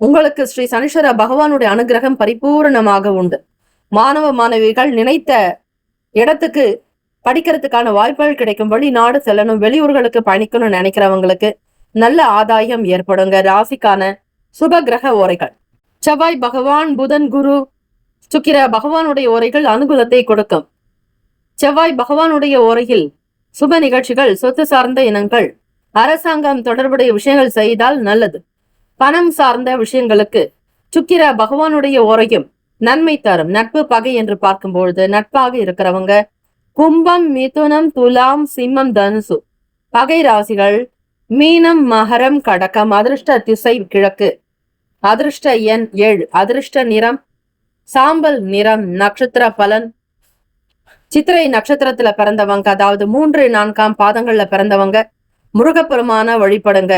உங்களுக்கு ஸ்ரீ சனீஸ்வர பகவானுடைய அனுகிரகம் பரிபூர்ணமாக உண்டு. மாணவ மாணவிகள் நினைத்த இடத்துக்கு படிக்கிறதுக்கான வாய்ப்புகள் கிடைக்கும். வெளிநாடு செல்லணும், வெளியூர்களுக்கு பயணிக்கணும்னு நினைக்கிறவங்களுக்கு நல்ல ஆதாயம் ஏற்படுங்க. ராசிக்கான சுப கிரக ஓரைகள்: செவ்வாய் பகவான், புதன், குரு, சுக்கிர பகவானுடைய ஓரைகள் அனுகூலத்தை கொடுக்கும். செவ்வாய் பகவானுடைய ஓரையில் சுப நிகழ்ச்சிகள், சொத்து சார்ந்த இனங்கள், அரசாங்கம் தொடர்புடைய விஷயங்கள் செய்தால் நல்லது. பணம் சார்ந்த விஷயங்களுக்கு சுக்கிர பகவானுடைய ஓரையும் நன்மை தரும். நட்பு பகை என்று பார்க்கும்பொழுது நட்பாக இருக்கிறவங்க கும்பம், மிதுனம், துலாம், சிம்மம், தனுசு. பகை ராசிகள் மீனம், மகரம், கடகம். அதிர்ஷ்ட திசை கிழக்கு. அதிர்ஷ்ட எண் 7. அதிர்ஷ்ட நிறம் சாம்பல் நிறம். நட்சத்திர பலன்: சித்திரை நட்சத்திரத்துல பிறந்தவங்க, அதாவது 3, 4 பாதங்கள்ல பிறந்தவங்க முருகப்பெருமான வழிபடுங்க.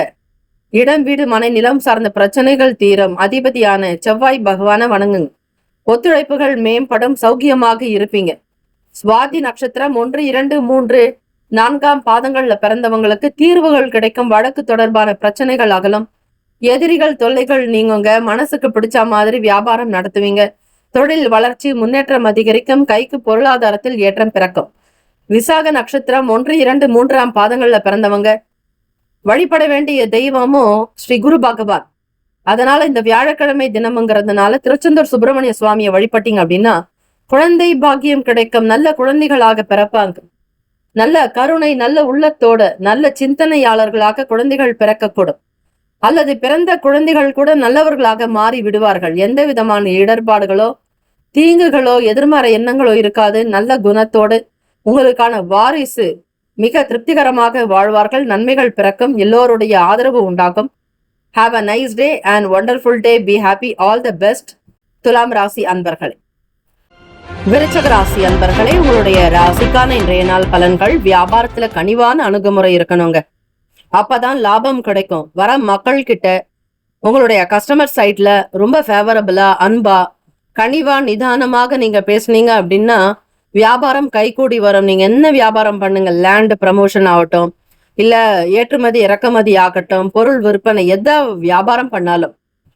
இடம், வீடு, மனை, நிலம் சார்ந்த பிரச்சனைகள் தீரும். அதிபதியான செவ்வாய் பகவான வணங்குங்க. ஒத்துழைப்புகள் மேம்படும். சௌக்கியமாக இருப்பீங்க. சுவாதி நட்சத்திரம் 1, 2, 3, 4 பாதங்கள்ல பிறந்தவங்களுக்கு தீர்வுகள் கிடைக்கும். வழக்கு தொடர்பான பிரச்சனைகள் அகலும். எதிரிகள் தொல்லைகள் நீங்குங்க. மனசுக்கு பிடிச்ச மாதிரி வியாபாரம் நடத்துவீங்க. தொழில் வளர்ச்சி, முன்னேற்றம் அதிகரிக்கும். கைக்கு பொருளாதாரத்தில் ஏற்றம் பிறக்கும். விசாக நட்சத்திரம் 1, 2, 3 பாதங்கள்ல பிறந்தவங்க வழிபட வேண்டிய தெய்வமும் ஸ்ரீ குரு பகவான். அதனால இந்த வியாழக்கிழமை தினம்ங்கிறதுனால திருச்செந்தூர் சுப்பிரமணிய சுவாமியை வழிபட்டீங்க அப்படின்னா குழந்தை பாக்கியம் கிடைக்கும். நல்ல குழந்தைகளாக பிறப்பாங்க. நல்ல கருணை, நல்ல உள்ளத்தோட, நல்ல சிந்தனையாளர்களாக குழந்தைகள் பிறக்கக்கூடும். அல்லது பிறந்த குழந்தைகள் கூட நல்லவர்களாக மாறி விடுவார்கள். எந்த விதமான இடர்பாடுகளோ, தீங்குகளோ, எதிர்மறை எண்ணங்களோ இருக்காது. நல்ல குணத்தோடு உங்களுக்கான வாரிசு மிக திருப்திகரமாக வாழ்வார்கள். நன்மைகள் பிறக்கும். எல்லோருடைய ஆதரவு உண்டாகும். Have a nice day and wonderful day. Be happy. All the best. துலாம் ராசி அன்பர்களே. விருச்சக ராசி அன்பர்களே, உங்களுடைய ராசிக்கான இன்றைய நாள் பலன்கள்: வியாபாரத்துல கனிவான அணுகுமுறை இருக்கணுங்க. அப்பதான் லாபம் கிடைக்கும். வர மக்கள் கிட்ட உங்களுடைய கஸ்டமர் சைட்ல ரொம்ப ஃபேவரபிளா, அன்பா, கனிவா, நிதானமாக நீங்க பேசுனீங்க அப்படின்னா வியாபாரம் கைகூடி வரும். நீங்க என்ன வியாபாரம் பண்ணுங்க, லேண்ட் ப்ரமோஷன் ஆகட்டும், இல்ல ஏற்றுமதி இறக்குமதி ஆகட்டும், பொருள் விற்பனை, எந்த வியாபாரம் பண்ணாலும்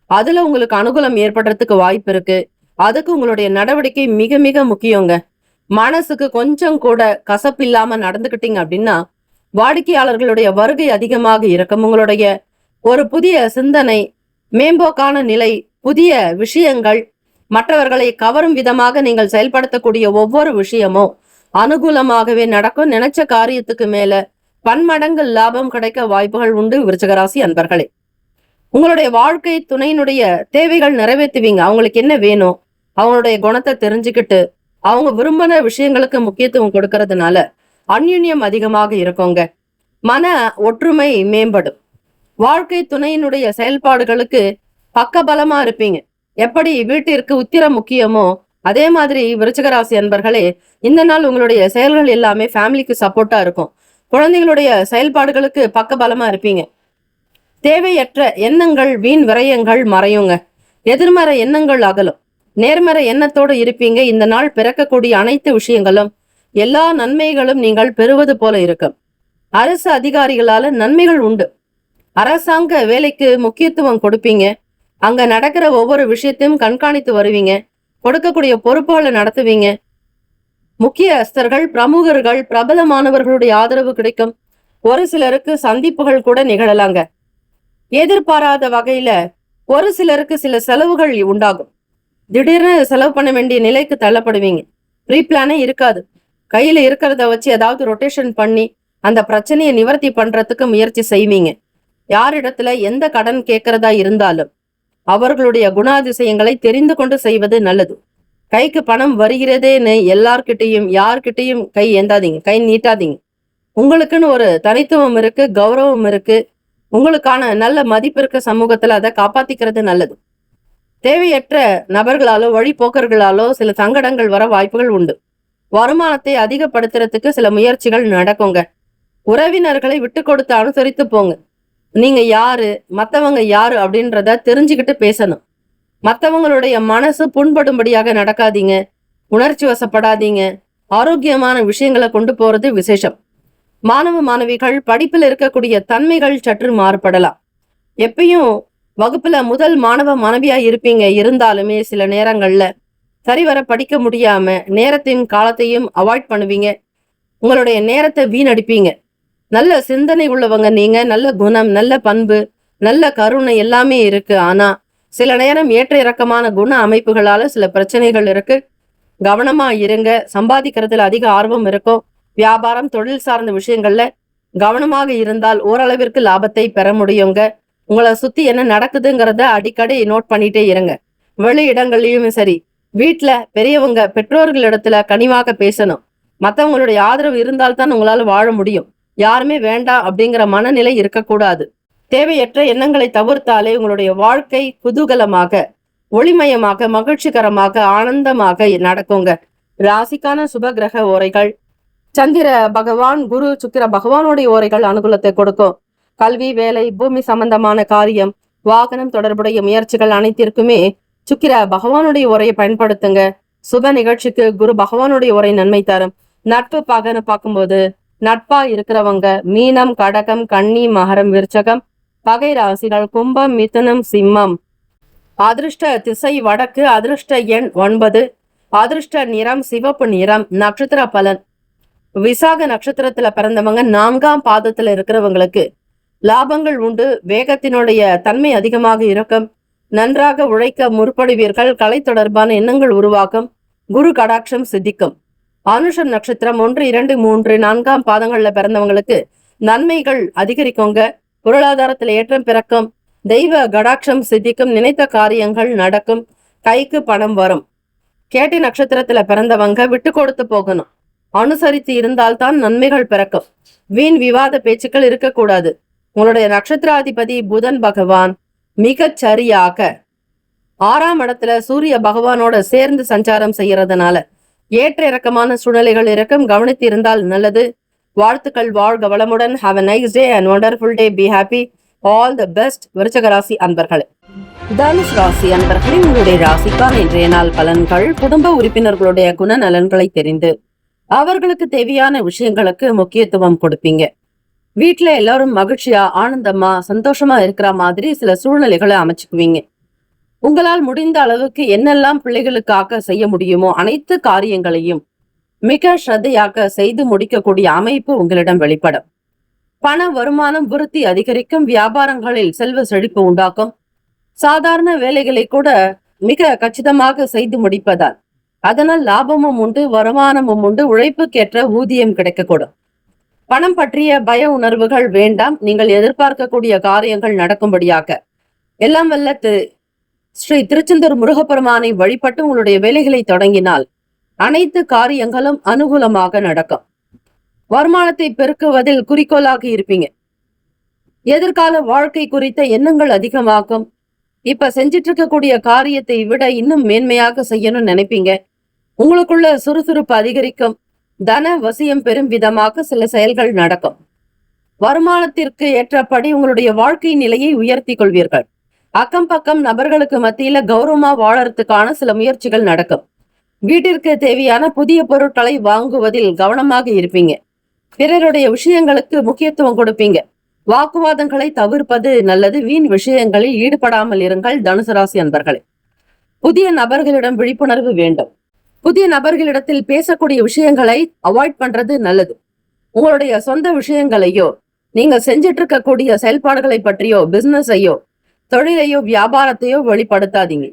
அதுல உங்களுக்கு அனுகூலம் ஏற்படுறதுக்கு வாய்ப்பு இருக்கு. அதுக்கு உங்களுடைய நடவடிக்கை மிக மிக முக்கியங்க. மனசுக்கு கொஞ்சம் கூட கசப்பு இல்லாம நடந்துக்கிட்டீங்க அப்படின்னா வாடிக்கையாளர்களுடைய வருகை அதிகமாக இருக்கும். உங்களுடைய ஒரு புதிய சிந்தனை, மேம்போக்கான நிலை புதிய விஷயங்கள், மற்றவர்களை கவரும் விதமாக நீங்கள் செயல்படுத்தக்கூடிய ஒவ்வொரு விஷயமும் அனுகூலமாகவே நடக்கும். நினைச்ச காரியத்துக்கு மேல பன்மடங்கு லாபம் கிடைக்க வாய்ப்புகள் உண்டு. விருச்சிகராசி அன்பர்களே, உங்களுடைய வாழ்க்கை துணையினுடைய தேவைகள் நிறைவேற்றுவீங்க. அவங்களுக்கு என்ன வேணும், அவங்களுடைய குணத்தை தெரிஞ்சுக்கிட்டு அவங்க விரும்பின விஷயங்களுக்கு முக்கியத்துவம் கொடுக்கறதுனால அந்யுன்யம் அதிகமாக இருக்குங்க. மன ஒற்றுமை மேம்படும். வாழ்க்கை துணையினுடைய செயல்பாடுகளுக்கு பக்கபலமா இருப்பீங்க. எப்படி வீட்டிற்கு உத்திரம் முக்கியமோ அதே மாதிரி விருச்சிகராசி அன்பர்களே, இந்த நாள் உங்களுடைய செயல்கள் எல்லாமே ஃபேமிலிக்கு சப்போர்ட்டா இருக்கும். குழந்தைகளுடைய செயல்பாடுகளுக்கு பக்கபலமா இருப்பீங்க. தேவையற்ற எண்ணங்கள், வீண் விரயங்கள் மறையுங்க. எதிர்மறை எண்ணங்கள் அகலும். நேர்மறை எண்ணத்தோடு இருப்பீங்க. இந்த நாள் பிறக்கக்கூடிய அனைத்து விஷயங்களும், எல்லா நன்மைகளும் நீங்கள் பெறுவது போல இருக்கும். அரசு அதிகாரிகளால நன்மைகள் உண்டு. அரசாங்க வேலைக்கு முக்கியத்துவம் கொடுப்பீங்க. அங்க நடக்கிற ஒவ்வொரு விஷயத்தையும் கண்காணித்து வருவீங்க. கொடுக்கக்கூடிய பொறுப்புகளை நடத்துவீங்க. முக்கியஸ்தர்கள், பிரமுகர்கள், பிரபலமானவர்களுடைய ஆதரவு கிடைக்கும். ஒரு சிலருக்கு சந்திப்புகள் கூட நிகழலாங்க. எதிர்பாராத வகையில ஒரு சிலருக்கு சில செலவுகள் உண்டாகும். திடீர்னு செலவு பண்ண வேண்டிய நிலைக்கு தள்ளப்படுவீங்க. ப்ரீ பிளானே இருக்காது. கையில இருக்கிறத வச்சு ஏதாவது ரொட்டேஷன் பண்ணி அந்த பிரச்சனையை நிவர்த்தி பண்றதுக்கு முயற்சி செய்வீங்க. யாரிடத்துல எந்த கடன் கேட்கறதா இருந்தாலும் அவர்களுடைய குணாதிசயங்களை தெரிந்து கொண்டு செய்வது நல்லது. கைக்கு பணம் வருகிறதேன்னு எல்லார்கிட்டையும் யார்கிட்டையும் கை ஏந்தாதீங்க, கை நீட்டாதீங்க. உங்களுக்குன்னு ஒரு தனித்துவம் இருக்கு, கௌரவம் இருக்கு, உங்களுக்கான நல்ல மதிப்பு இருக்க சமூகத்துல அதை காப்பாத்திக்கிறது நல்லது. தேவையற்ற நபர்களாலோ வழிபோக்கர்களாலோ சில சங்கடங்கள் வர வாய்ப்புகள் உண்டு. வருமானத்தை அதிகப்படுத்துறதுக்கு சில முயற்சிகள் நடக்குங்க. உறவினர்களை விட்டு கொடுத்து அனுசரித்து போங்க. நீங்க யாரு, மத்தவங்க யாரு அப்படின்றத தெரிஞ்சுக்கிட்டு பேசணும். மத்தவங்களுடைய மனசு புண்படும்படியாக நடக்காதீங்க. உணர்ச்சி வசப்படாதீங்க. ஆரோக்கியமான விஷயங்களை கொண்டு போறது விசேஷம். மாணவ மாணவிகள் படிப்பில் இருக்கக்கூடிய தன்மைகள் சற்று மாறுபடலாம். எப்பயும் வகுப்புல முதல் மாணவ மாணவியா இருப்பீங்க. இருந்தாலுமே சில நேரங்கள்ல சரிவர படிக்க முடியாம நேரத்தையும் காலத்தையும் அவாய்ட் பண்ணுவீங்க. உங்களுடைய நேரத்தை வீணடிப்பீங்க. நல்ல சிந்தனை உள்ளவங்க நீங்க. நல்ல குணம், நல்ல பண்பு, நல்ல கருணை எல்லாமே இருக்கு. ஆனா சில நேரம் ஏற்ற இறக்கமான குண அமைப்புகளால சில பிரச்சனைகள் இருக்கு. கவனமா இருங்க. சம்பாதிக்கிறதுல அதிக ஆர்வம் இருக்கும். வியாபாரம், தொழில் சார்ந்த விஷயங்கள்ல கவனமாக இருந்தால் ஓரளவிற்கு லாபத்தை பெற முடியுங்க. உங்களை சுத்தி என்ன நடக்குதுங்கிறத அடிக்கடி நோட் பண்ணிட்டே இருங்க. வெளி இடங்கள்லயும் சரி, வீட்டுல பெரியவங்க, பெற்றோர்களிடத்துல கனிவாக பேசணும். மத்தவங்களுடைய ஆதரவு இருந்தால்தான் உங்களால வாழ முடியும். யாருமே வேண்டாம் அப்படிங்கிற மனநிலை இருக்கக்கூடாது. தேவையற்ற எண்ணங்களை தவிர்த்தாலே உங்களுடைய வாழ்க்கை குதூகலமாக, ஒளிமயமாக, மகிழ்ச்சிகரமாக, ஆனந்தமாக நடக்குங்க. ராசிக்கான சுப கிரக ஓரைகள்: சந்திர பகவான், குரு, சுக்கிர பகவானுடைய ஓரைகள் அனுகூலத்தை கொடுக்கும். கல்வி, வேலை, பூமி சம்பந்தமான காரியம், வாகனம் தொடர்புடைய முயற்சிகள் அனைத்திற்குமே சுக்கிர பகவானுடைய உரையை பயன்படுத்துங்க. சுப நிகழ்ச்சிக்கு குரு பகவானுடைய உரை நன்மை தரும். நட்பு பகன்னு பார்க்கும்போது நட்பா இருக்கிறவங்க மீனம், கடகம், கன்னி, மகரம், விருச்சகம். பகை ராசிகள் கும்பம், மிதுனம், சிம்மம். அதிர்ஷ்ட திசை வடக்கு. அதிர்ஷ்ட எண் 9. அதிர்ஷ்ட நிறம் சிவப்பு நிறம். நட்சத்திர பலன்: விசாக நட்சத்திரத்துல பிறந்தவங்க 4ஆம் பாதத்துல இருக்கிறவங்களுக்கு லாபங்கள் உண்டு. வேகத்தினுடைய தன்மை அதிகமாக இருக்கும். நன்றாக உழைக்க முற்படுவீர்கள். கலை தொடர்பான எண்ணங்கள் உருவாக்கும். குரு கடாட்சம் சித்திக்கும். அனுஷம் நட்சத்திரம் 1, 2, 3, 4ஆம் பாதங்கள்ல பிறந்தவங்களுக்கு நன்மைகள் அதிகரிக்குங்க. பொருளாதாரத்துல ஏற்றம் பிறக்கும். தெய்வ கடாட்சம் சித்திக்கும். நினைத்த காரியங்கள் நடக்கும். கைக்கு பணம் வரும். கேட்டை நட்சத்திரத்துல பிறந்தவங்க விட்டு கொடுத்து போகணும். அனுசரித்து இருந்தால்தான் நன்மைகள் பிறக்கும். வீண் விவாத பேச்சுக்கள் இருக்கக்கூடாது. உங்களுடைய நட்சத்திராதிபதி புதன் பகவான் மிகச் சரியாக 6ஆம் இடத்துல சூரிய பகவானோட சேர்ந்து சஞ்சாரம் செய்யறதுனால ஏற்ற இறக்கமான சூழ்நிலைகள் இருக்கும். கவனித்து இருந்தால் நல்லது. வாழ்த்துக்கள். வாழ்க வளமுடன். Have a nice day and wonderful day. Be happy. All the best. விருச்சிக ராசி அன்பர்களே. தனுஷ் ராசி அன்பர்களே, உங்களுடைய ராசிக்கான இன்றைய நாள் பலன்கள்: குடும்ப உறுப்பினர்களுடைய குணநலன்களை தெரிந்து அவர்களுக்கு தேவையான விஷயங்களுக்கு முக்கியத்துவம் கொடுப்பீங்க. வீட்டுல எல்லாரும் மகிழ்ச்சியா, ஆனந்தமா, சந்தோஷமா இருக்கிற மாதிரி சில சூழ்நிலைகளை அமைச்சுக்குவீங்க. உங்களால் முடிந்த அளவுக்கு என்னெல்லாம் பிள்ளைகளுக்காக செய்ய முடியுமோ அனைத்து காரியங்களையும் மிக ஸ்ரத்தையாக செய்து முடிக்கக்கூடிய அமைப்பு உங்களிடம் வெளிப்படும். பண வருமானம் விருத்தி அதிகரிக்கும். வியாபாரங்களில் செல்வ செழிப்பு உண்டாக்கும். சாதாரண வேலைகளை கூட மிக கச்சிதமாக செய்து முடிப்பதால் அதனால் லாபமும் உண்டு, வருமானமும் உண்டு, உழைப்புக்கேற்ற ஊதியம் கிடைக்கக்கூடும். பணம் பற்றிய பய உணர்வுகள் வேண்டாம். நீங்கள் எதிர்பார்க்கக்கூடிய காரியங்கள் நடக்கும்படியாக எல்லாம் வல்ல ஸ்ரீ திருச்செந்தூர் முருகப்பெருமானை வழிபட்டு உங்களுடைய வேலைகளை தொடங்கினால் அனைத்து காரியங்களும் அனுகூலமாக நடக்கும். வருமானத்தை பெருக்குவதில் குறிக்கோளாக இருப்பீங்க. எதிர்கால வாழ்க்கை குறித்த எண்ணங்கள் அதிகமாகும். இப்ப செஞ்சிட்டு இருக்கக்கூடிய காரியத்தை விட இன்னும் மேன்மையாக செய்யணும்னு நினைப்பீங்க. உங்களுக்குள்ள சுறுசுறுப்பு அதிகரிக்கும். தன வசியம் பெறும் விதமாக சில செயல்கள் நடக்கும். வருமானத்திற்கு ஏற்றபடி உங்களுடைய வாழ்க்கை நிலையை உயர்த்தி கொள்வீர்கள். அக்கம் பக்கம் நபர்களுக்கு மத்தியில கௌரவமா வாழறதுக்கான சில முயற்சிகள் நடக்கும். வீட்டிற்கு தேவையான புதிய பொருட்களை வாங்குவதில் கவனமாக இருப்பீங்க. பிறருடைய விஷயங்களுக்கு முக்கியத்துவம் கொடுப்பீங்க. வாக்குவாதங்களை தவிர்ப்பது நல்லது. வீண் விஷயங்களில் ஈடுபடாமல் இருங்கள். தனுசு ராசி அன்பர்களே, புதிய நபர்களிடம் விழிப்புணர்வு வேண்டும். புதிய நபர்களிடத்தில் பேசக்கூடிய விஷயங்களை அவாய்ட் பண்றது நல்லது. உங்களுடைய சொந்த விஷயங்களையோ, நீங்க செஞ்சிட்டு இருக்கக்கூடிய செயல்பாடுகளை பற்றியோ, பிசினஸையோ, தொழிலையோ, வியாபாரத்தையோ வெளிப்படுத்தாதீங்க.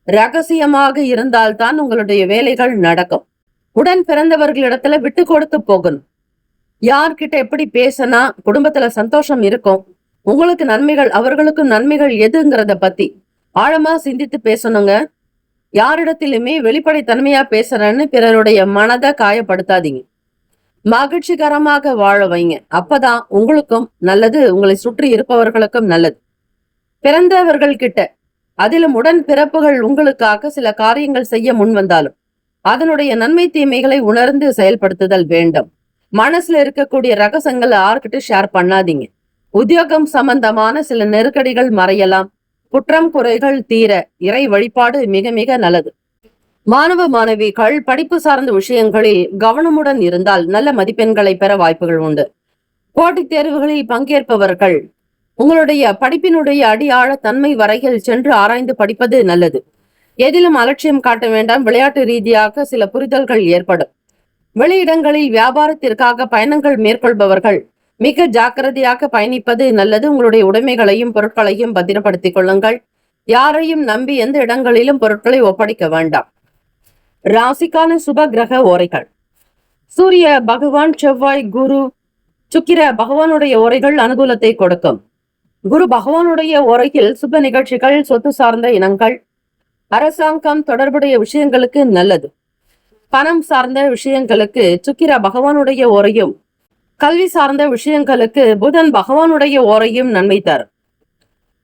ரகசியமாக இருந்தால்தான் உங்களுடைய வேலைகள் நடக்கும். உடன் பிறந்தவர்களிடத்துல விட்டு கொடுத்து போகணும். யார்கிட்ட எப்படி பேசினா குடும்பத்துல சந்தோஷம் இருக்கும், உங்களுக்கு நன்மைகள், அவர்களுக்கும் நன்மைகள் எதுங்கிறத பத்தி ஆழமா சிந்தித்து பேசணுங்க. யாரிடத்திலுமே வெளிப்படைத்தன்மையா பேசுறேன்னு பிறருடைய மனதை காயப்படுத்தாதீங்க. மகிழ்ச்சிகரமாக வாழ வைங்க. அப்பதான் உங்களுக்கும் நல்லது, உங்களை சுற்றி இருப்பவர்களுக்கும் நல்லது. பிறந்தவர்கள் கிட்ட, அதிலும் உடன் பிறப்புகள் உங்களுக்காக சில காரியங்கள் செய்ய முன் வந்தாலும் அதனுடைய நன்மை தீமைகளை உணர்ந்து செயல்படுத்துதல் வேண்டும். மனசுல இருக்கக்கூடிய ரகசியங்களை யார்கிட்ட ஷேர் பண்ணாதீங்க. உத்தியோகம் சம்பந்தமான சில நெருக்கடிகள் மறையலாம். குற்றம் குறைகள் தீர இறை வழிபாடு மிக மிக நல்லது. மாணவ மாணவிகள் படிப்பு சார்ந்த விஷயங்களில் கவனமுடன் இருந்தால் நல்ல மதிப்பெண்களை பெற வாய்ப்புகள் உண்டு. போட்டித் தேர்வுகளில் பங்கேற்பவர்கள் உங்களுடைய படிப்பினுடைய அடியாழ தன்மை வரையில் சென்று ஆராய்ந்து படிப்பது நல்லது. எதிலும் அலட்சியம் காட்ட வேண்டாம். விளையாட்டு ரீதியாக சில புரிதல்கள் ஏற்படும். வெளியிடங்களில் வியாபாரத்திற்காக பயணங்கள் மேற்கொள்பவர்கள் மிக ஜாக்கிரதையாக பயணிப்பது நல்லது. உங்களுடைய உடைமைகளையும் பொருட்களையும் பத்திரப்படுத்திக் கொள்ளுங்கள். யாரையும் நம்பி எந்த இடங்களிலும் பொருட்களை ஒப்படைக்க வேண்டாம். ராசிக்கான சுப கிரக ஓரைகள். சூரிய பகவான், செவ்வாய், குரு, சுக்கிர பகவானுடைய ஓரைகள் அனுகூலத்தை கொடுக்கும். குரு பகவானுடைய ஓரையில் சுப நிகழ்ச்சிகள், சொத்து சார்ந்த இனங்கள், அரசாங்கம் தொடர்புடைய விஷயங்களுக்கு நல்லது. பணம் சார்ந்த விஷயங்களுக்கு சுக்கிர பகவானுடைய ஓரையும், கல்வி சார்ந்த விஷயங்களுக்கு புதன் பகவானுடைய ஓரையும் நன்மை தரும்.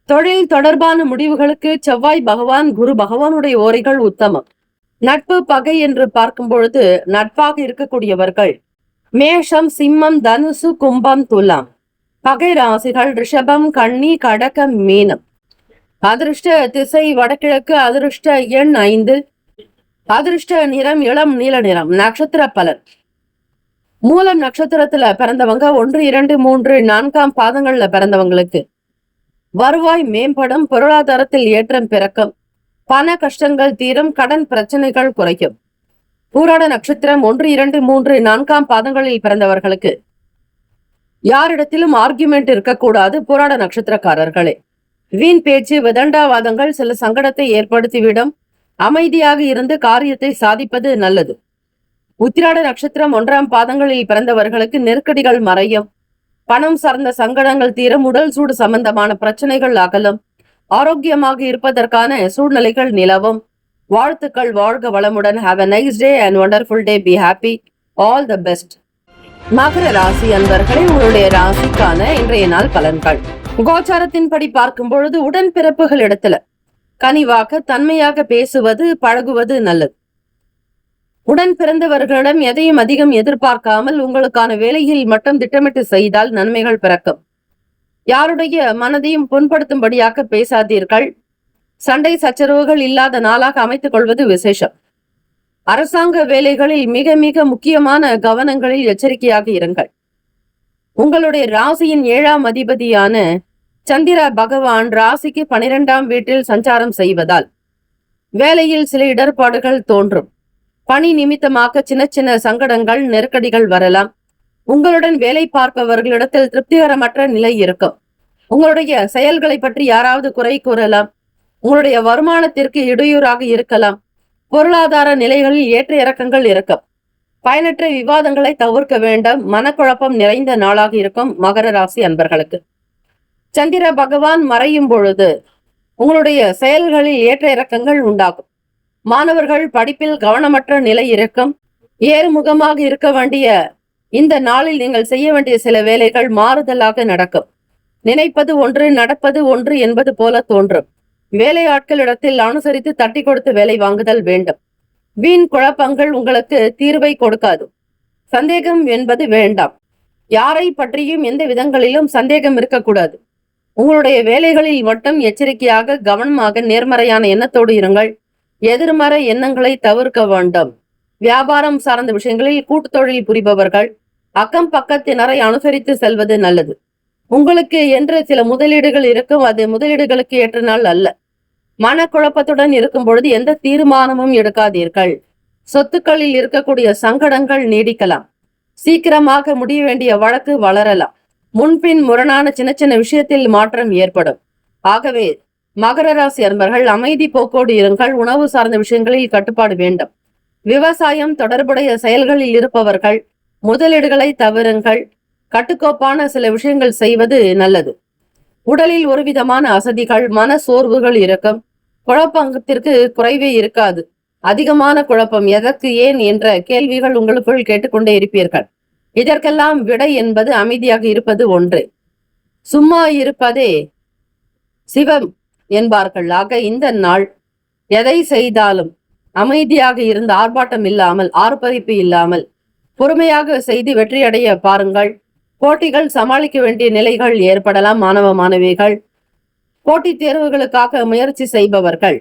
தொழில் தொடர்பான முடிவுகளுக்கு செவ்வாய் பகவான், குரு பகவானுடைய ஓரைகள் உத்தமம். நட்பு பகை என்று பார்க்கும் பொழுது நட்பாக இருக்கக்கூடியவர்கள் மேஷம், சிம்மம், தனுசு, கும்பம், துலாம். பகை ராசிகள் ரிஷபம், கன்னி, கடகம், மீனம். அதிர்ஷ்ட திசை வடகிழக்கு. அதிர்ஷ்ட எண் 5. அதிர்ஷ்ட நிறம் இளம் நீல நிறம். நட்சத்திர பலன். மூலம் நட்சத்திரத்துல பிறந்தவங்க 1, 2, 3, 4ஆம் பாதங்கள்ல பிறந்தவங்களுக்கு வருவாய் மேம்படும். பொருளாதாரத்தில் ஏற்றம் பிறக்கும். பண கஷ்டங்கள் தீரும். கடன் பிரச்சனைகள் குறைக்கும். பூராட நட்சத்திரம் 1, 2, 3, 4ஆம் பாதங்களில் பிறந்தவர்களுக்கு யாரிடத்திலும் ஆர்குமெண்ட் இருக்கக்கூடாது. பூராட நட்சத்திரக்காரர்களே, வீண் பேச்சு, விதண்டாவாதங்கள் சில சங்கடத்தை ஏற்படுத்திவிடும். அமைதியாக இருந்து காரியத்தை சாதிப்பது நல்லது. உத்திராட நட்சத்திரம் 1ஆம் பாதங்களில் பிறந்தவர்களுக்கு நெருக்கடிகள் மறையும். பணம் சார்ந்த சங்கடங்கள் தீரும். உடல் சூடு சம்பந்தமான பிரச்சனைகள் அகலும். ஆரோக்கியமாக இருப்பதற்கான சூழ்நிலைகள் நிலவும். வாழ்த்துக்கள். வாழ்க வளமுடன். Have a nice day and wonderful day. Be happy. All the best. மகர ராசி அன்பர்களே, உங்களுடைய ராசிக்கான இன்றைய நாள் பலன்கள். கோச்சாரத்தின்படி பார்க்கும் பொழுது உடன் பிறப்புகள் இடத்துல கனிவாக தன்மையாக பேசுவது பழகுவது நல்லது. உடன் பிறந்தவர்களிடம் எதையும் அதிகம் எதிர்பார்க்காமல் உங்களுக்கான வேலையில் மட்டும் திட்டமிட்டு செய்தால் நன்மைகள் பிறக்கும். யாருடைய மனதையும் புண்படுத்தும்படியாக பேசாதீர்கள். சண்டை சச்சரவுகள் இல்லாத நாளாக அமைத்துக் கொள்வது விசேஷம். அரசாங்க வேலைகளில் மிக மிக முக்கியமான கவனங்களில் எச்சரிக்கையாக இருங்கள். உங்களுடைய ராசியின் 7ஆம் அதிபதியான சந்திர பகவான் ராசிக்கு 12ஆம் வீட்டில் சஞ்சாரம் செய்வதால் வேலையில் சில இடர்பாடுகள் தோன்றும். பணி நிமித்தமாக சின்ன சின்ன சங்கடங்கள், நெருக்கடிகள் வரலாம். உங்களுடன் வேலை பார்ப்பவர்களிடத்தில் திருப்திகரமற்ற நிலை இருக்கும். உங்களுடைய செயல்களை பற்றி யாராவது குறை கூறலாம். உங்களுடைய வருமானத்திற்கு இடையூறாக இருக்கலாம். பொருளாதார நிலைகளில் ஏற்ற இறக்கங்கள் இருக்கும். பயனற்ற விவாதங்களை தவிர்க்க வேண்டாம். மனக்குழப்பம் நிறைந்த நாளாக இருக்கும் மகர ராசி அன்பர்களுக்கு. சந்திர பகவான் மறையும் பொழுது உங்களுடைய செயல்களில் ஏற்ற இறக்கங்கள் உண்டாகும். மாணவர்கள் படிப்பில் கவனமற்ற நிலை இருக்கும். ஏறுமுகமாக இருக்க வேண்டிய இந்த நாளில் நீங்கள் செய்ய வேண்டிய சில வேலைகள் மாறுதலாக நடக்கும். நினைப்பது ஒன்று, நடப்பது ஒன்று என்பது போல தோன்றும். வேலையாட்களிடத்தில் அனுசரித்து தட்டி கொடுத்து வேலை வாங்குதல் வேண்டும். வீண் குழப்பங்கள் உங்களுக்கு தீர்வை கொடுக்காது. சந்தேகம் என்பது வேண்டாம். யாரை பற்றியும் எந்த விதங்களிலும் சந்தேகம் இருக்கக்கூடாது. உங்களுடைய வேலைகளில் மட்டும் எச்சரிக்கையாக, கவனமாக, நேர்மறையான எண்ணத்தோடு இருங்கள். எதிர்மறை எண்ணங்களை தவிர்க்க வேண்டும். வியாபாரம் சார்ந்த விஷயங்களில் கூட்டு தொழில் புரிபவர்கள் அக்கம் பக்கத்தினரை அனுசரித்து செல்வது நல்லது. உங்களுக்கு என்று சில முதலீடுகள் இருக்கும். அது முதலீடுகளுக்கு ஏற்ற நாள் அல்ல. மனக்குழப்பத்துடன் இருக்கும் பொழுது எந்த தீர்மானமும் எடுக்காதீர்கள். சொத்துக்களில் இருக்கக்கூடிய சங்கடங்கள் நீடிக்கலாம். சீக்கிரமாக முடிய வேண்டிய வழக்கு வளரலாம். முன்பின் முரணான சின்ன சின்ன விஷயத்தில் மாற்றம் ஏற்படும். ஆகவே மகர ராசி அன்பர்கள் அமைதி போக்கோடு இருங்கள். உணவு சார்ந்த விஷயங்களில் கட்டுப்பாடு வேண்டும். விவசாயம் தொடர்புடைய செயல்களில் இருப்பவர்கள் முதலீடுகளை தவிருங்கள். கட்டுக்கோப்பான சில விஷயங்கள் செய்வது நல்லது. உடலில் ஒரு விதமான அசதிகள், மன சோர்வுகள் இருக்கும். குழப்பத்திற்கு குறைவே இருக்காது. அதிகமான குழப்பம், எதற்கு, ஏன் என்ற கேள்விகள் உங்களுக்குள் கேட்டுக்கொண்டே இருப்பீர்கள். இதற்கெல்லாம் விடை என்பது அமைதியாக இருப்பது ஒன்று. சும்மா இருப்பதே சிவம் என்பார்கள். ஆக இந்த நாள் எதை செய்தாலும் அமைதியாக இருந்து, ஆர்ப்பாட்டம் இல்லாமல், ஆர்ப்பரிப்பு இல்லாமல் பொறுமையாக செய்து வெற்றியடைய பாருங்கள். போட்டிகள் சமாளிக்க வேண்டிய நிலைகள் ஏற்படலாம். மாணவ மாணவிகள், போட்டித் தேர்வுகளுக்காக முயற்சி செய்பவர்கள்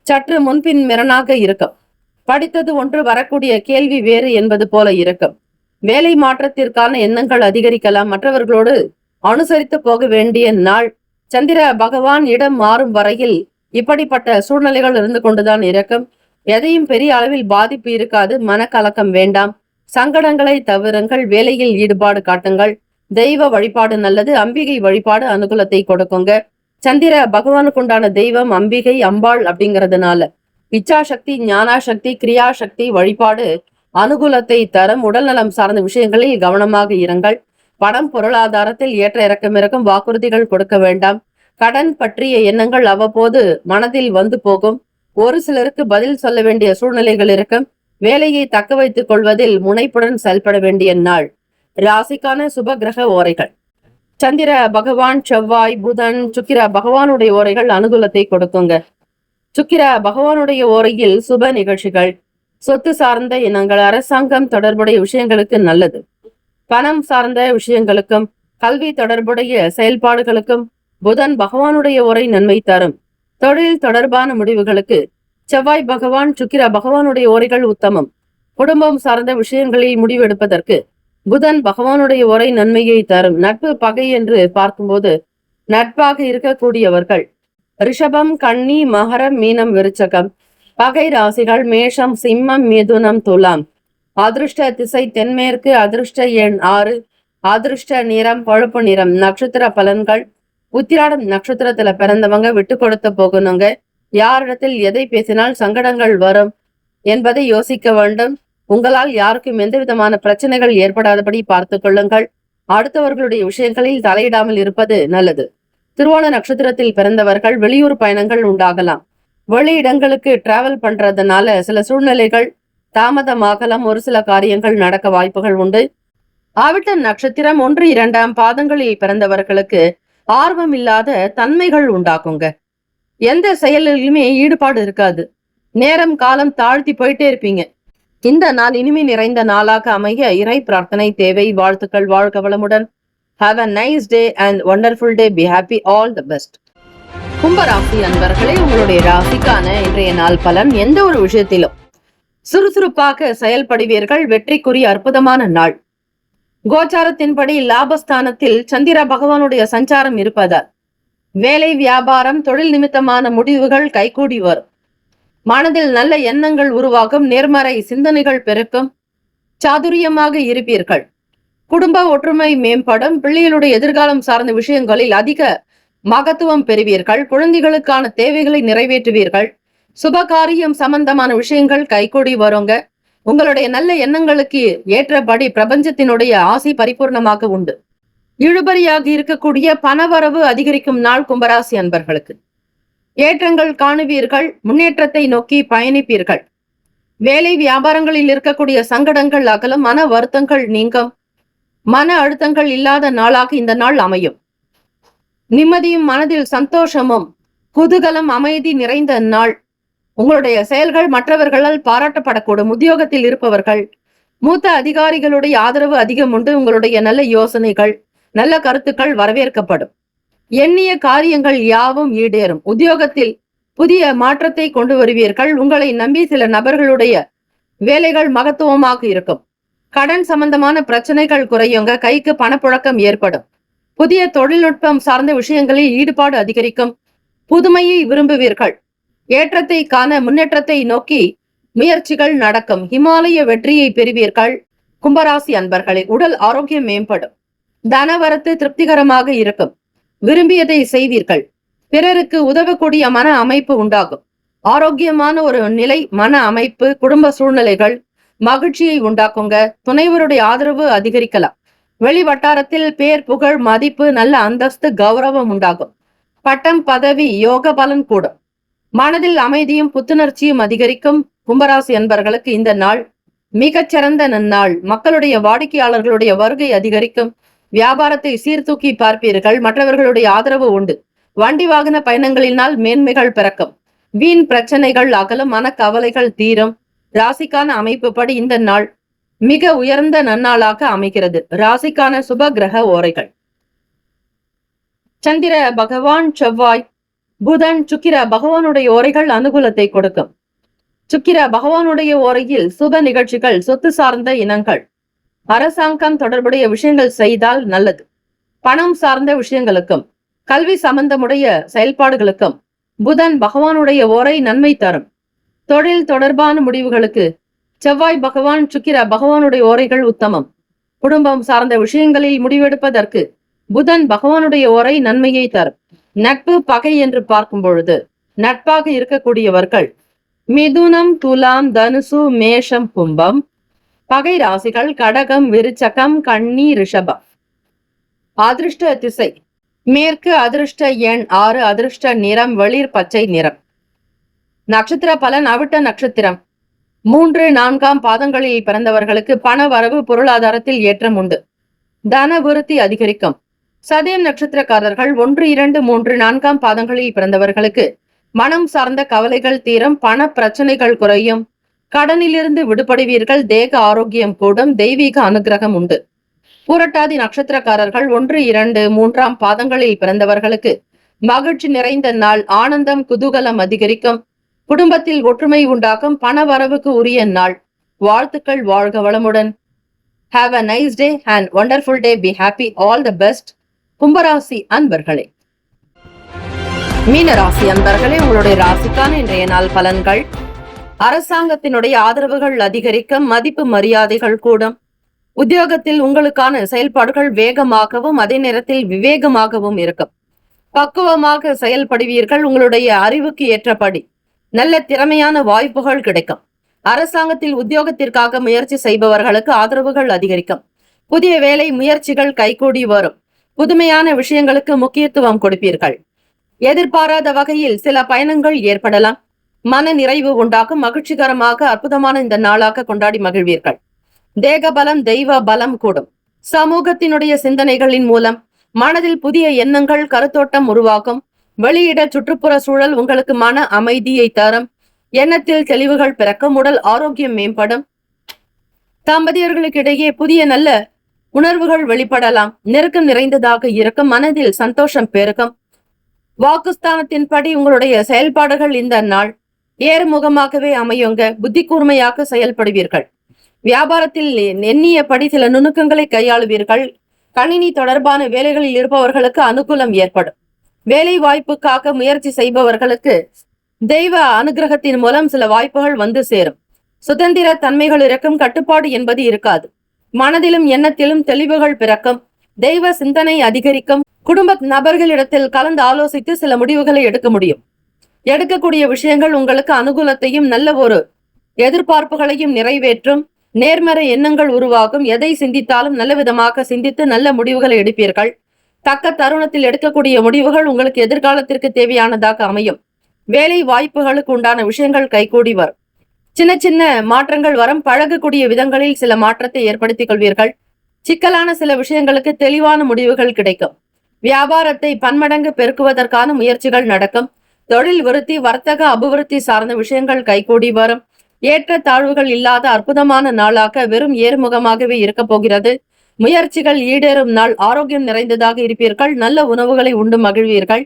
சற்று முன்பின் மிரணாக இருக்கும். படித்தது ஒன்று, வரக்கூடிய கேள்வி வேறு என்பது போல இருக்கும். வேலை மாற்றத்திற்கான எண்ணங்கள் அதிகரிக்கலாம். மற்றவர்களோடு அனுசரித்து போக வேண்டிய நாள். சந்திர பகவான் இடம் மாறும் வரையில் இப்படிப்பட்ட சூழ்நிலைகள் இருந்து கொண்டுதான் இருக்கும். எதையும் பெரிய அளவில் பாதிப்பு இருக்காது. மனக்கலக்கம் வேண்டாம். சங்கடங்களை தவிருங்கள். வேலையில் ஈடுபாடு காட்டுங்கள். தெய்வ வழிபாடு நல்லது. அம்பிகை வழிபாடு அனுகூலத்தை கொடுக்குங்க. சந்திர பகவானுக்கு உண்டான தெய்வம் அம்பிகை, அம்பாள் அப்படிங்கிறதுனால இச்சாசக்தி, ஞானாசக்தி, கிரியாசக்தி வழிபாடு அனுகூலத்தை தரும். உடல்நலம் சார்ந்த விஷயங்களில் கவனமாக இருங்கள். பணம் பொருளாதாரத்தில் ஏற்ற இறக்கம் இருக்கும். வாக்குறுதிகள் கொடுக்க வேண்டாம். கடன் பற்றிய எண்ணங்கள் அவ்வப்போது மனதில் வந்து போகும். ஒரு சிலருக்கு பதில் சொல்ல வேண்டிய சூழ்நிலைகள் இருக்கும். வேலையை தக்க வைத்துக் கொள்வதில் முனைப்புடன் செயல்பட வேண்டிய நாள். ராசிக்கான சுப கிரக ஓரைகள். சந்திர பகவான், செவ்வாய், புதன், சுக்கிர பகவானுடைய ஓரைகள் அனுகூலத்தை கொடுக்குங்க. சுக்கிர பகவானுடைய ஓரையில் சுப நிகழ்ச்சிகள், சொத்து சார்ந்த எண்ணங்கள், அரசாங்கம் தொடர்புடைய விஷயங்களுக்கு நல்லது. பணம் சார்ந்த விஷயங்களுக்கும் கல்வி தொடர்புடைய செயல்பாடுகளுக்கும் புதன் பகவானுடைய ஓரை நன்மை தரும். தொழில் தொடர்பான முடிவுகளுக்கு செவ்வாய் பகவான், சுக்கிர பகவானுடைய ஓரைகள் உத்தமம். குடும்பம் சார்ந்த விஷயங்களில் முடிவெடுப்பதற்கு புதன் பகவானுடைய ஓரை நன்மையை தரும். நட்பு பகை என்று பார்க்கும்போது நட்பாக இருக்கக்கூடியவர்கள் ரிஷபம், கன்னி, மகரம், மீனம், விருச்சகம். பகை ராசிகள் மேஷம், சிம்மம், மிதுனம், துலாம். அதிருஷ்ட திசை தென்மேற்கு. அதிருஷ்ட எண் 6. அதிருஷ்ட நிறம் பழுப்பு நிறம். நட்சத்திர பலன்கள். உத்திராடம் நட்சத்திரத்துல பிறந்தவங்க விட்டு கொடுத்து போகணுங்க. யாரிடத்தில் எதை பேசினால் சங்கடங்கள் வரும் என்பதை யோசிக்க வேண்டும். உங்களால் யாருக்கும் எந்த விதமான பிரச்சனைகள் ஏற்படாதபடி பார்த்து கொள்ளுங்கள். அடுத்தவர்களுடைய விஷயங்களில் தலையிடாமல் இருப்பது நல்லது. திருவோண நட்சத்திரத்தில் பிறந்தவர்கள் வெளியூர் பயணங்கள் உண்டாகலாம். வெளியிடங்களுக்கு டிராவல் பண்றதுனால சில சூழ்நிலைகள் தாமதமாகலாம். ஒரு சில காரியங்கள் நடக்க வாய்ப்புகள் உண்டு. ஆவிட்டம் நட்சத்திரம் 1, 2 பாதங்களில் பிறந்தவர்களுக்கு ஆர்வம் இல்லாத தன்மைகள் உண்டாக்குங்க. எந்த செயலிலுமே ஈடுபாடு இருக்காது. நேரம் காலம் தாழ்த்தி போயிட்டே இருப்பீங்க. இந்த நாள் இனிமை நிறைந்த நாளாக அமைய இறை பிரார்த்தனை தேவை. வாழ்த்துக்கள். வாழ்க வளமுடன். Have a nice day and wonderful day. Be happy. All the best. கும்பராசி அன்பர்களே, உங்களுடைய ராசிக்கான இன்றைய நாள் பலன். எந்த ஒரு விஷயத்திலும் சுறுசுறுப்பாக செயல்படுவீர்கள். வெற்றிக்குரிய அற்புதமான நாள். கோச்சாரத்தின்படி லாபஸ்தானத்தில் சந்திர பகவானுடைய சஞ்சாரம் இருப்பதால் வேலை, வியாபாரம், தொழில் நிமித்தமான முடிவுகள் கைகூடி வரும். மனதில் நல்ல எண்ணங்கள் உருவாகும். நேர்மறை சிந்தனைகள் பெருக்கும். சாதுரியமாக இருப்பீர்கள். குடும்ப ஒற்றுமை மேம்படும். பிள்ளைகளுடைய எதிர்காலம் சார்ந்த விஷயங்களில் அதிக மகத்துவம் பெறுவீர்கள். குழந்தைகளுக்கான தேவைகளை நிறைவேற்றுவீர்கள். சுபகாரியம் சம்பந்தமான விஷயங்கள் கைகூடி வருங்க. உங்களுடைய நல்ல எண்ணங்களுக்கு ஏற்றபடி பிரபஞ்சத்தினுடைய ஆசை பரிபூர்ணமாக உண்டு. இழுபறியாக இருக்கக்கூடிய பணவரவு அதிகரிக்கும் நாள் கும்பராசி அன்பர்களுக்கு. ஏற்றங்கள் காணுவீர்கள். முன்னேற்றத்தை நோக்கி பயணிப்பீர்கள். வேலை வியாபாரங்களில் இருக்கக்கூடிய சங்கடங்கள் அகலும். மன வருத்தங்கள் நீங்கும். மன அழுத்தங்கள் இல்லாத நாளாக இந்த நாள் அமையும். நிம்மதியும் மனதில் சந்தோஷமும் குதூகலம் அமைதி நிறைந்த நாள். உங்களுடைய செயல்கள் மற்றவர்களால் பாராட்டப்படக்கூடும். உத்தியோகத்தில் இருப்பவர்கள் மூத்த அதிகாரிகளுடைய ஆதரவு அதிகம் உண்டு. உங்களுடைய நல்ல யோசனைகள் நல்ல கருத்துக்கள் வரவேற்கப்படும். எண்ணிய காரியங்கள் யாவும் ஈடேறும். உத்தியோகத்தில் புதிய மாற்றத்தை கொண்டு வருவீர்கள். உங்களை நம்பி சில நபர்களுடைய வேலைகள் மகத்துவமாக இருக்கும். கடன் சம்பந்தமான பிரச்சனைகள் குறையுங்க. கைக்கு பணப்புழக்கம் ஏற்படும். புதிய தொழில்நுட்பம் சார்ந்த விஷயங்களில் ஈடுபாடு அதிகரிக்கும். புதுமையை விரும்புவீர்கள். ஏற்றத்தை காண முன்னேற்றத்தை நோக்கி முயற்சிகள் நடக்கும். இமாலய வெற்றியை பெறுவீர்கள். கும்பராசி அன்பர்களே, உடல் ஆரோக்கியம் மேம்படும். தனவரத்து திருப்திகரமாக இருக்கும். விரும்பியதை செய்வீர்கள். பிறருக்கு உதவக்கூடிய மன அமைப்பு உண்டாகும். ஆரோக்கியமான ஒரு நிலை, மன அமைப்பு, குடும்ப சூழ்நிலைகள் மகிழ்ச்சியை உண்டாக்குங்க. துணைவருடைய ஆதரவு அதிகரிக்கலாம். வெளி வட்டாரத்தில் பேர் புகழ் மதிப்பு நல்ல அந்தஸ்து கௌரவம் உண்டாகும். பட்டம் பதவி யோக பலன் கூடும். மனதில் அமைதியும் புத்துணர்ச்சியும் அதிகரிக்கும். கும்பராசி அன்பர்களுக்கு இந்த நாள் மிகச்சிறந்த நன்னாள். மக்களுடைய வாடிக்கையாளர்களுடைய வருகை அதிகரிக்கும். வியாபாரத்தை சீர்தூக்கி பார்ப்பீர்கள். மற்றவர்களுடைய ஆதரவு உண்டு. வண்டி வாகன பயணங்களினால் மேன்மைகள் பிறக்கும். வீண் பிரச்சனைகள் அகலும். மனக்கவலைகள் தீரும். ராசிக்கான அமைப்பு படி இந்த நாள் மிக உயர்ந்த நன்னாளாக அமைகிறது. ராசிக்கான சுப கிரக ஓரைகள்: சந்திர பகவான், செவ்வாய், புதன், சுக்கிர பகவானுடைய ஓரைகள் அனுகூலத்தை கொடுக்கும். சுக்கிர பகவானுடைய ஓரையில் சுப நிகழ்ச்சிகள், சொத்து சார்ந்த இனங்கள், அரசாங்கம் தொடர்புடைய விஷயங்கள் செய்தால் நல்லது. பணம் சார்ந்த விஷயங்களுக்கும் கல்வி சம்பந்தமுடைய செயல்பாடுகளுக்கும் புதன் பகவானுடைய ஓரை நன்மை தரும். தொழில் தொடர்பான முடிவுகளுக்கு செவ்வாய் பகவான், சுக்கிர பகவானுடைய ஓரைகள் உத்தமம். குடும்பம் சார்ந்த விஷயங்களில் முடிவெடுப்பதற்கு புதன் பகவானுடைய ஓரை நன்மையை தரும். நட்பு பகை என்று பார்க்கும் பொழுது நட்பாக இருக்கக்கூடியவர்கள் மிதுனம், துலாம், தனுசு, மேஷம், கும்பம். பகை ராசிகள் கடகம், விருச்சகம், கன்னி, ரிஷபம். அதிர்ஷ்ட திசை மேற்கு. அதிர்ஷ்ட எண் 6. அதிர்ஷ்ட நிறம் வெளிர் பச்சை நிறம். நட்சத்திர பலன்: அவிட்ட நட்சத்திரம் 3, 4ஆம் பாதங்களில் பிறந்தவர்களுக்கு பண வரவு பொருளாதாரத்தில் ஏற்றம் உண்டு. தன விருத்தி அதிகரிக்கும். சதயம் நட்சத்திரக்காரர்கள் 1, 2, 3, 4ஆம் பாதங்களில் பிறந்தவர்களுக்கு மனம் சார்ந்த கவலைகள் தீரும். பண பிரச்சனைகள் குறையும். கடனிலிருந்து விடுபடுவீர்கள். தேக ஆரோக்கியம் கூடும். தெய்வீக அனுகிரகம் உண்டு. பூரட்டாதி நட்சத்திரக்காரர்கள் 1, 2, 3ஆம் பாதங்களில் பிறந்தவர்களுக்கு மகிழ்ச்சி நிறைந்த நாள். ஆனந்தம் குதூகலம் அதிகரிக்கும். குடும்பத்தில் ஒற்றுமை உண்டாகும். பண வரவுக்கு உரிய நாள். வாழ்த்துக்கள். வாழ்க வளமுடன். Have a nice day and wonderful day. Be happy. All the best. கும்பராசி அன்பர்களே. மீனராசி அன்பர்களே, உங்களுடைய ராசிக்கான இன்றைய நாள் பலன்கள்: அரசாங்கத்தினுடைய ஆதரவுகள் அதிகரிக்கும். மதிப்பு மரியாதைகள் கூடும். உத்தியோகத்தில் உங்களுக்கான செயல்பாடுகள் வேகமாகவும் அதே நேரத்தில் விவேகமாகவும் இருக்கும். பக்குவமாக செயல்படுவீர்கள். உங்களுடைய அறிவுக்கு ஏற்றபடி நல்ல திறமையான வாய்ப்புகள் கிடைக்கும். அரசாங்கத்தில் உத்தியோகத்திற்காக முயற்சி செய்பவர்களுக்கு ஆதரவுகள் அதிகரிக்கும். புதிய வேலை முயற்சிகள் கைகூடி வரும். புதுமையான விஷயங்களுக்கு முக்கியத்துவம் கொடுப்பீர்கள். எதிர்பாராத வகையில் சில பயணங்கள் ஏற்படலாம். மன நிறைவு உண்டாகும். மகிழ்ச்சிகரமாக அற்புதமான இந்த நாளாக கொண்டாடி மகிழ்வீர்கள். தேக பலம் தெய்வ பலம் கூடும். சமூகத்தினுடைய சிந்தனைகளின் மூலம் மனதில் புதிய எண்ணங்கள் கருத்தோட்டம் உருவாகும். வெளியிட சுற்றுப்புற சூழல் உங்களுக்கு மன அமைதியை தரும். எண்ணத்தில் தெளிவுகள் பிறக்கும். உடல் ஆரோக்கியம் மேம்படும். தம்பதியர்களுக்கிடையே புதிய நல்ல உணர்வுகள் வெளிப்படலாம். நெருக்கம் நிறைந்ததாக இருக்கும். மனதில் சந்தோஷம் பெருகும். வாக்குஸ்தானத்தின்படி உங்களுடைய செயல்பாடுகள் இந்த நாள் ஏறுமுகமாகவே அமையுங்க. புத்தி கூர்மையாக செயல்படுவீர்கள். வியாபாரத்தில் எண்ணியபடி சில நுணுக்கங்களை கையாளுவீர்கள். கணினி தொடர்பான வேலைகளில் இருப்பவர்களுக்கு அனுகூலம் ஏற்படும். வேலை வாய்ப்புக்காக முயற்சி செய்பவர்களுக்கு தெய்வ அனுகிரகத்தின் மூலம் சில வாய்ப்புகள் வந்து சேரும். சுதந்திர தன்மைகள் இருக்கும். கட்டுப்பாடு என்பது இருக்காது. மனதிலும் எண்ணத்திலும் தெளிவுகள் பிறக்கும். தெய்வ சிந்தனை அதிகரிக்கும். குடும்ப நபர்களிடத்தில் கலந்து ஆலோசித்து சில முடிவுகளை எடுக்க முடியும். எடுக்கக்கூடிய விஷயங்கள் உங்களுக்கு அனுகூலத்தையும் நல்ல ஒரு எதிர்பார்ப்புகளையும் நிறைவேற்றும். நேர்மறை எண்ணங்கள் உருவாகும். எதை சிந்தித்தாலும் நல்ல விதமாக சிந்தித்து நல்ல முடிவுகளை எடுப்பீர்கள். தக்க தருணத்தில் எடுக்கக்கூடிய முடிவுகள் உங்களுக்கு எதிர்காலத்திற்கு தேவையானதாக அமையும். வேலை வாய்ப்புகளுக்கு உண்டான விஷயங்கள் கைகூடி வரும். சின்ன சின்ன மாற்றங்கள் வரும். பழகக்கூடிய விதங்களில் சில மாற்றத்தை ஏற்படுத்திக் கொள்வீர்கள். சிக்கலான சில விஷயங்களுக்கு தெளிவான முடிவுகள் கிடைக்கும். வியாபாரத்தை பன்மடங்கு பெருக்குவதற்கான முயற்சிகள் நடக்கும். தொழில் விருத்தி, வர்த்தக அபிவிருத்தி சார்ந்த விஷயங்கள் கைகூடி வரும். ஏற்ற தாழ்வுகள் இல்லாத அற்புதமான நாளாக வெறும் ஏறுமுகமாகவே இருக்க போகிறது. முயற்சிகள் ஈடேறும் நாள். ஆரோக்கியம் நிறைந்ததாக இருப்பீர்கள். நல்ல உணவுகளை உண்டு மகிழ்வீர்கள்.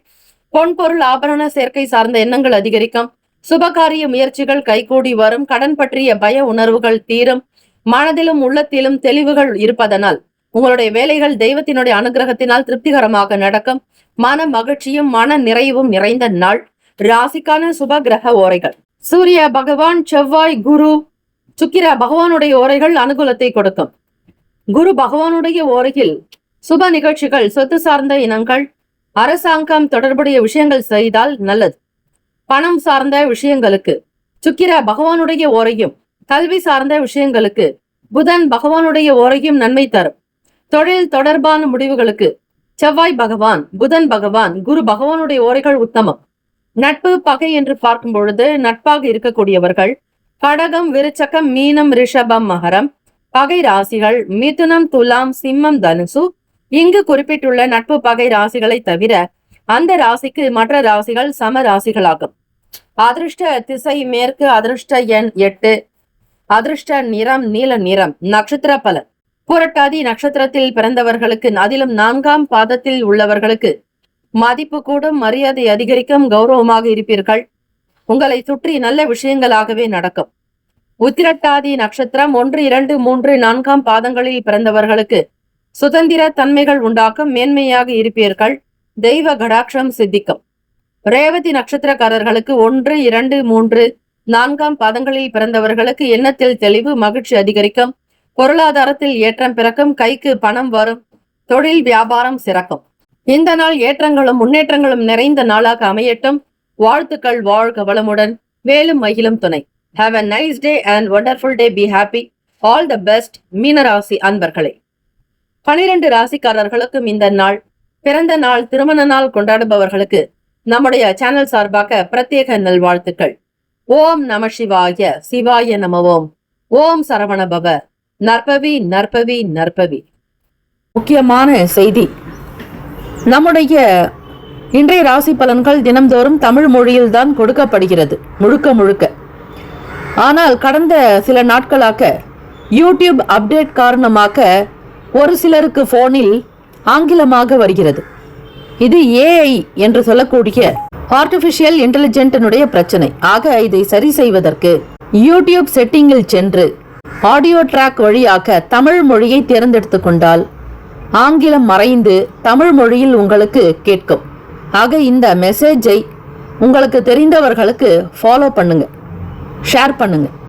பொன்பொருள் ஆபரண சேர்க்கை சார்ந்த எண்ணங்கள் அதிகரிக்கும். சுபகாரிய முயற்சிகள் கைகூடி வரும். கடன் பற்றிய பய உணர்வுகள் தீரும். மனதிலும் உள்ளத்திலும் தெளிவுகள் இருப்பதனால் உங்களுடைய வேலைகள் தெய்வத்தினுடைய அனுகிரகத்தினால் திருப்திகரமாக நடக்கும். மன மகிழ்ச்சியும் மன நிறைவும் நிறைந்த நாள். ராசிக்கான சுப கிரக ஓரைகள்: சூரிய பகவான், செவ்வாய், குரு, சுக்கிர பகவானுடைய ஓரைகள் அனுகூலத்தை கொடுக்கும். குரு பகவானுடைய ஓரையில் சுப நிகழ்ச்சிகள், சொத்து சார்ந்த இனங்கள், அரசாங்கம் தொடர்புடைய விஷயங்கள் செய்தால் நல்லது. பணம் சார்ந்த விஷயங்களுக்கு சுக்கிர பகவானுடைய ஓரையும், கல்வி சார்ந்த விஷயங்களுக்கு புதன் பகவானுடைய ஓரையும் நன்மை தரும். தொழில் தொடர்பான முடிவுகளுக்கு செவ்வாய் பகவான், புதன் பகவான், குரு பகவானுடைய ஓரைகள் உத்தமம். நட்பு பகை என்று பார்க்கும் பொழுது நட்பாக இருக்கக்கூடியவர்கள் கடகம், விருச்சகம், மீனம், ரிஷபம், மகரம். பகை ராசிகள் மிதுனம், துலாம், சிம்மம், தனுசு. இங்கு குறிப்பிட்டுள்ள நட்பு பகை ராசிகளை தவிர அந்த ராசிக்கு மற்ற ராசிகள் சம ராசிகளாகும். அதிர்ஷ்ட திசை மேற்கு. அதிர்ஷ்ட எண் 8. அதிர்ஷ்ட நிறம் நீல நிறம். நட்சத்திர பலன்: புரட்டாதி நட்சத்திரத்தில் பிறந்தவர்களுக்கு, அதிலும் 4ஆம் பாதத்தில் உள்ளவர்களுக்கு மதிப்பு கூடும், மரியாதை அதிகரிக்கும், கௌரவமாக இருப்பீர்கள். உங்களை சுற்றி நல்ல விஷயங்களாகவே நடக்கும். உத்திரட்டாதி நட்சத்திரம் 1, 2, 3, 4ஆம் பாதங்களில் பிறந்தவர்களுக்கு சுதந்திர தன்மைகள் உண்டாக்கும், மேன்மையாக இருப்பீர்கள். தெய்வ கடாட்சம் சித்திக்கும். ரேவதி நட்சத்திரக்காரர்களுக்கு 1, 2, 3, 4ஆம் பாதங்களில் பிறந்தவர்களுக்கு எண்ணத்தில் தெளிவு, மகிழ்ச்சி அதிகரிக்கும். பொருளாதாரத்தில் ஏற்றம் பிறக்கும். கைக்கு பணம் வரும். தொழில் வியாபாரம் சிறக்கும். இந்த நாள் ஏற்றங்களும் முன்னேற்றங்களும் நிறைந்த நாளாக அமையட்டும். வாழ்த்துக்கள். வாழ்க வளமுடன். வேலும் மகிழும் துணை. Have a nice day and wonderful day. Be happy. All the best. மீனராசி அன்பர்களே, 12 ராசிக்காரர்களுக்கும் இந்த நாள், பிறந்த நாள், திருமண நாள் கொண்டாடுபவர்களுக்கு நம்முடைய சேனல் சார்பாக பிரத்யேக நல்வாழ்த்துக்கள். ஓம் நம சிவாய. சிவாய நம ஓம். ஓம் சரவண பவ. நற்பவி நற்பவி நற்பவி. முக்கியமான செய்தி: நம்முடைய இன்றைய ராசி பலன்கள் தினம்தோறும் தமிழ் மொழியில்தான் கொடுக்கப்படுகிறது முழுக்க முழுக்க. ஆனால் கடந்த சில நாட்களாக யூடியூப் அப்டேட் காரணமாக ஒரு சிலருக்கு போனில் ஆங்கிலமாக வருகிறது. இது ஏஐ என்று சொல்லக்கூடிய ஆர்டிபிஷியல் இன்டெலிஜென்டினுடைய பிரச்சனை. ஆக இதை சரி செய்வதற்கு யூடியூப் செட்டிங்கில் சென்று ஆடியோ ட்ராக் வழியாக தமிழ் மொழியை தேர்ந்தெடுத்து கொண்டால் ஆங்கிலம் மறைந்து தமிழ் மொழியில் உங்களுக்கு கேட்கும். ஆக இந்த மெசேஜை உங்களுக்கு தெரிந்தவர்களுக்கு ஃபாலோ பண்ணுங்க, ஷேர் பண்ணுங்க.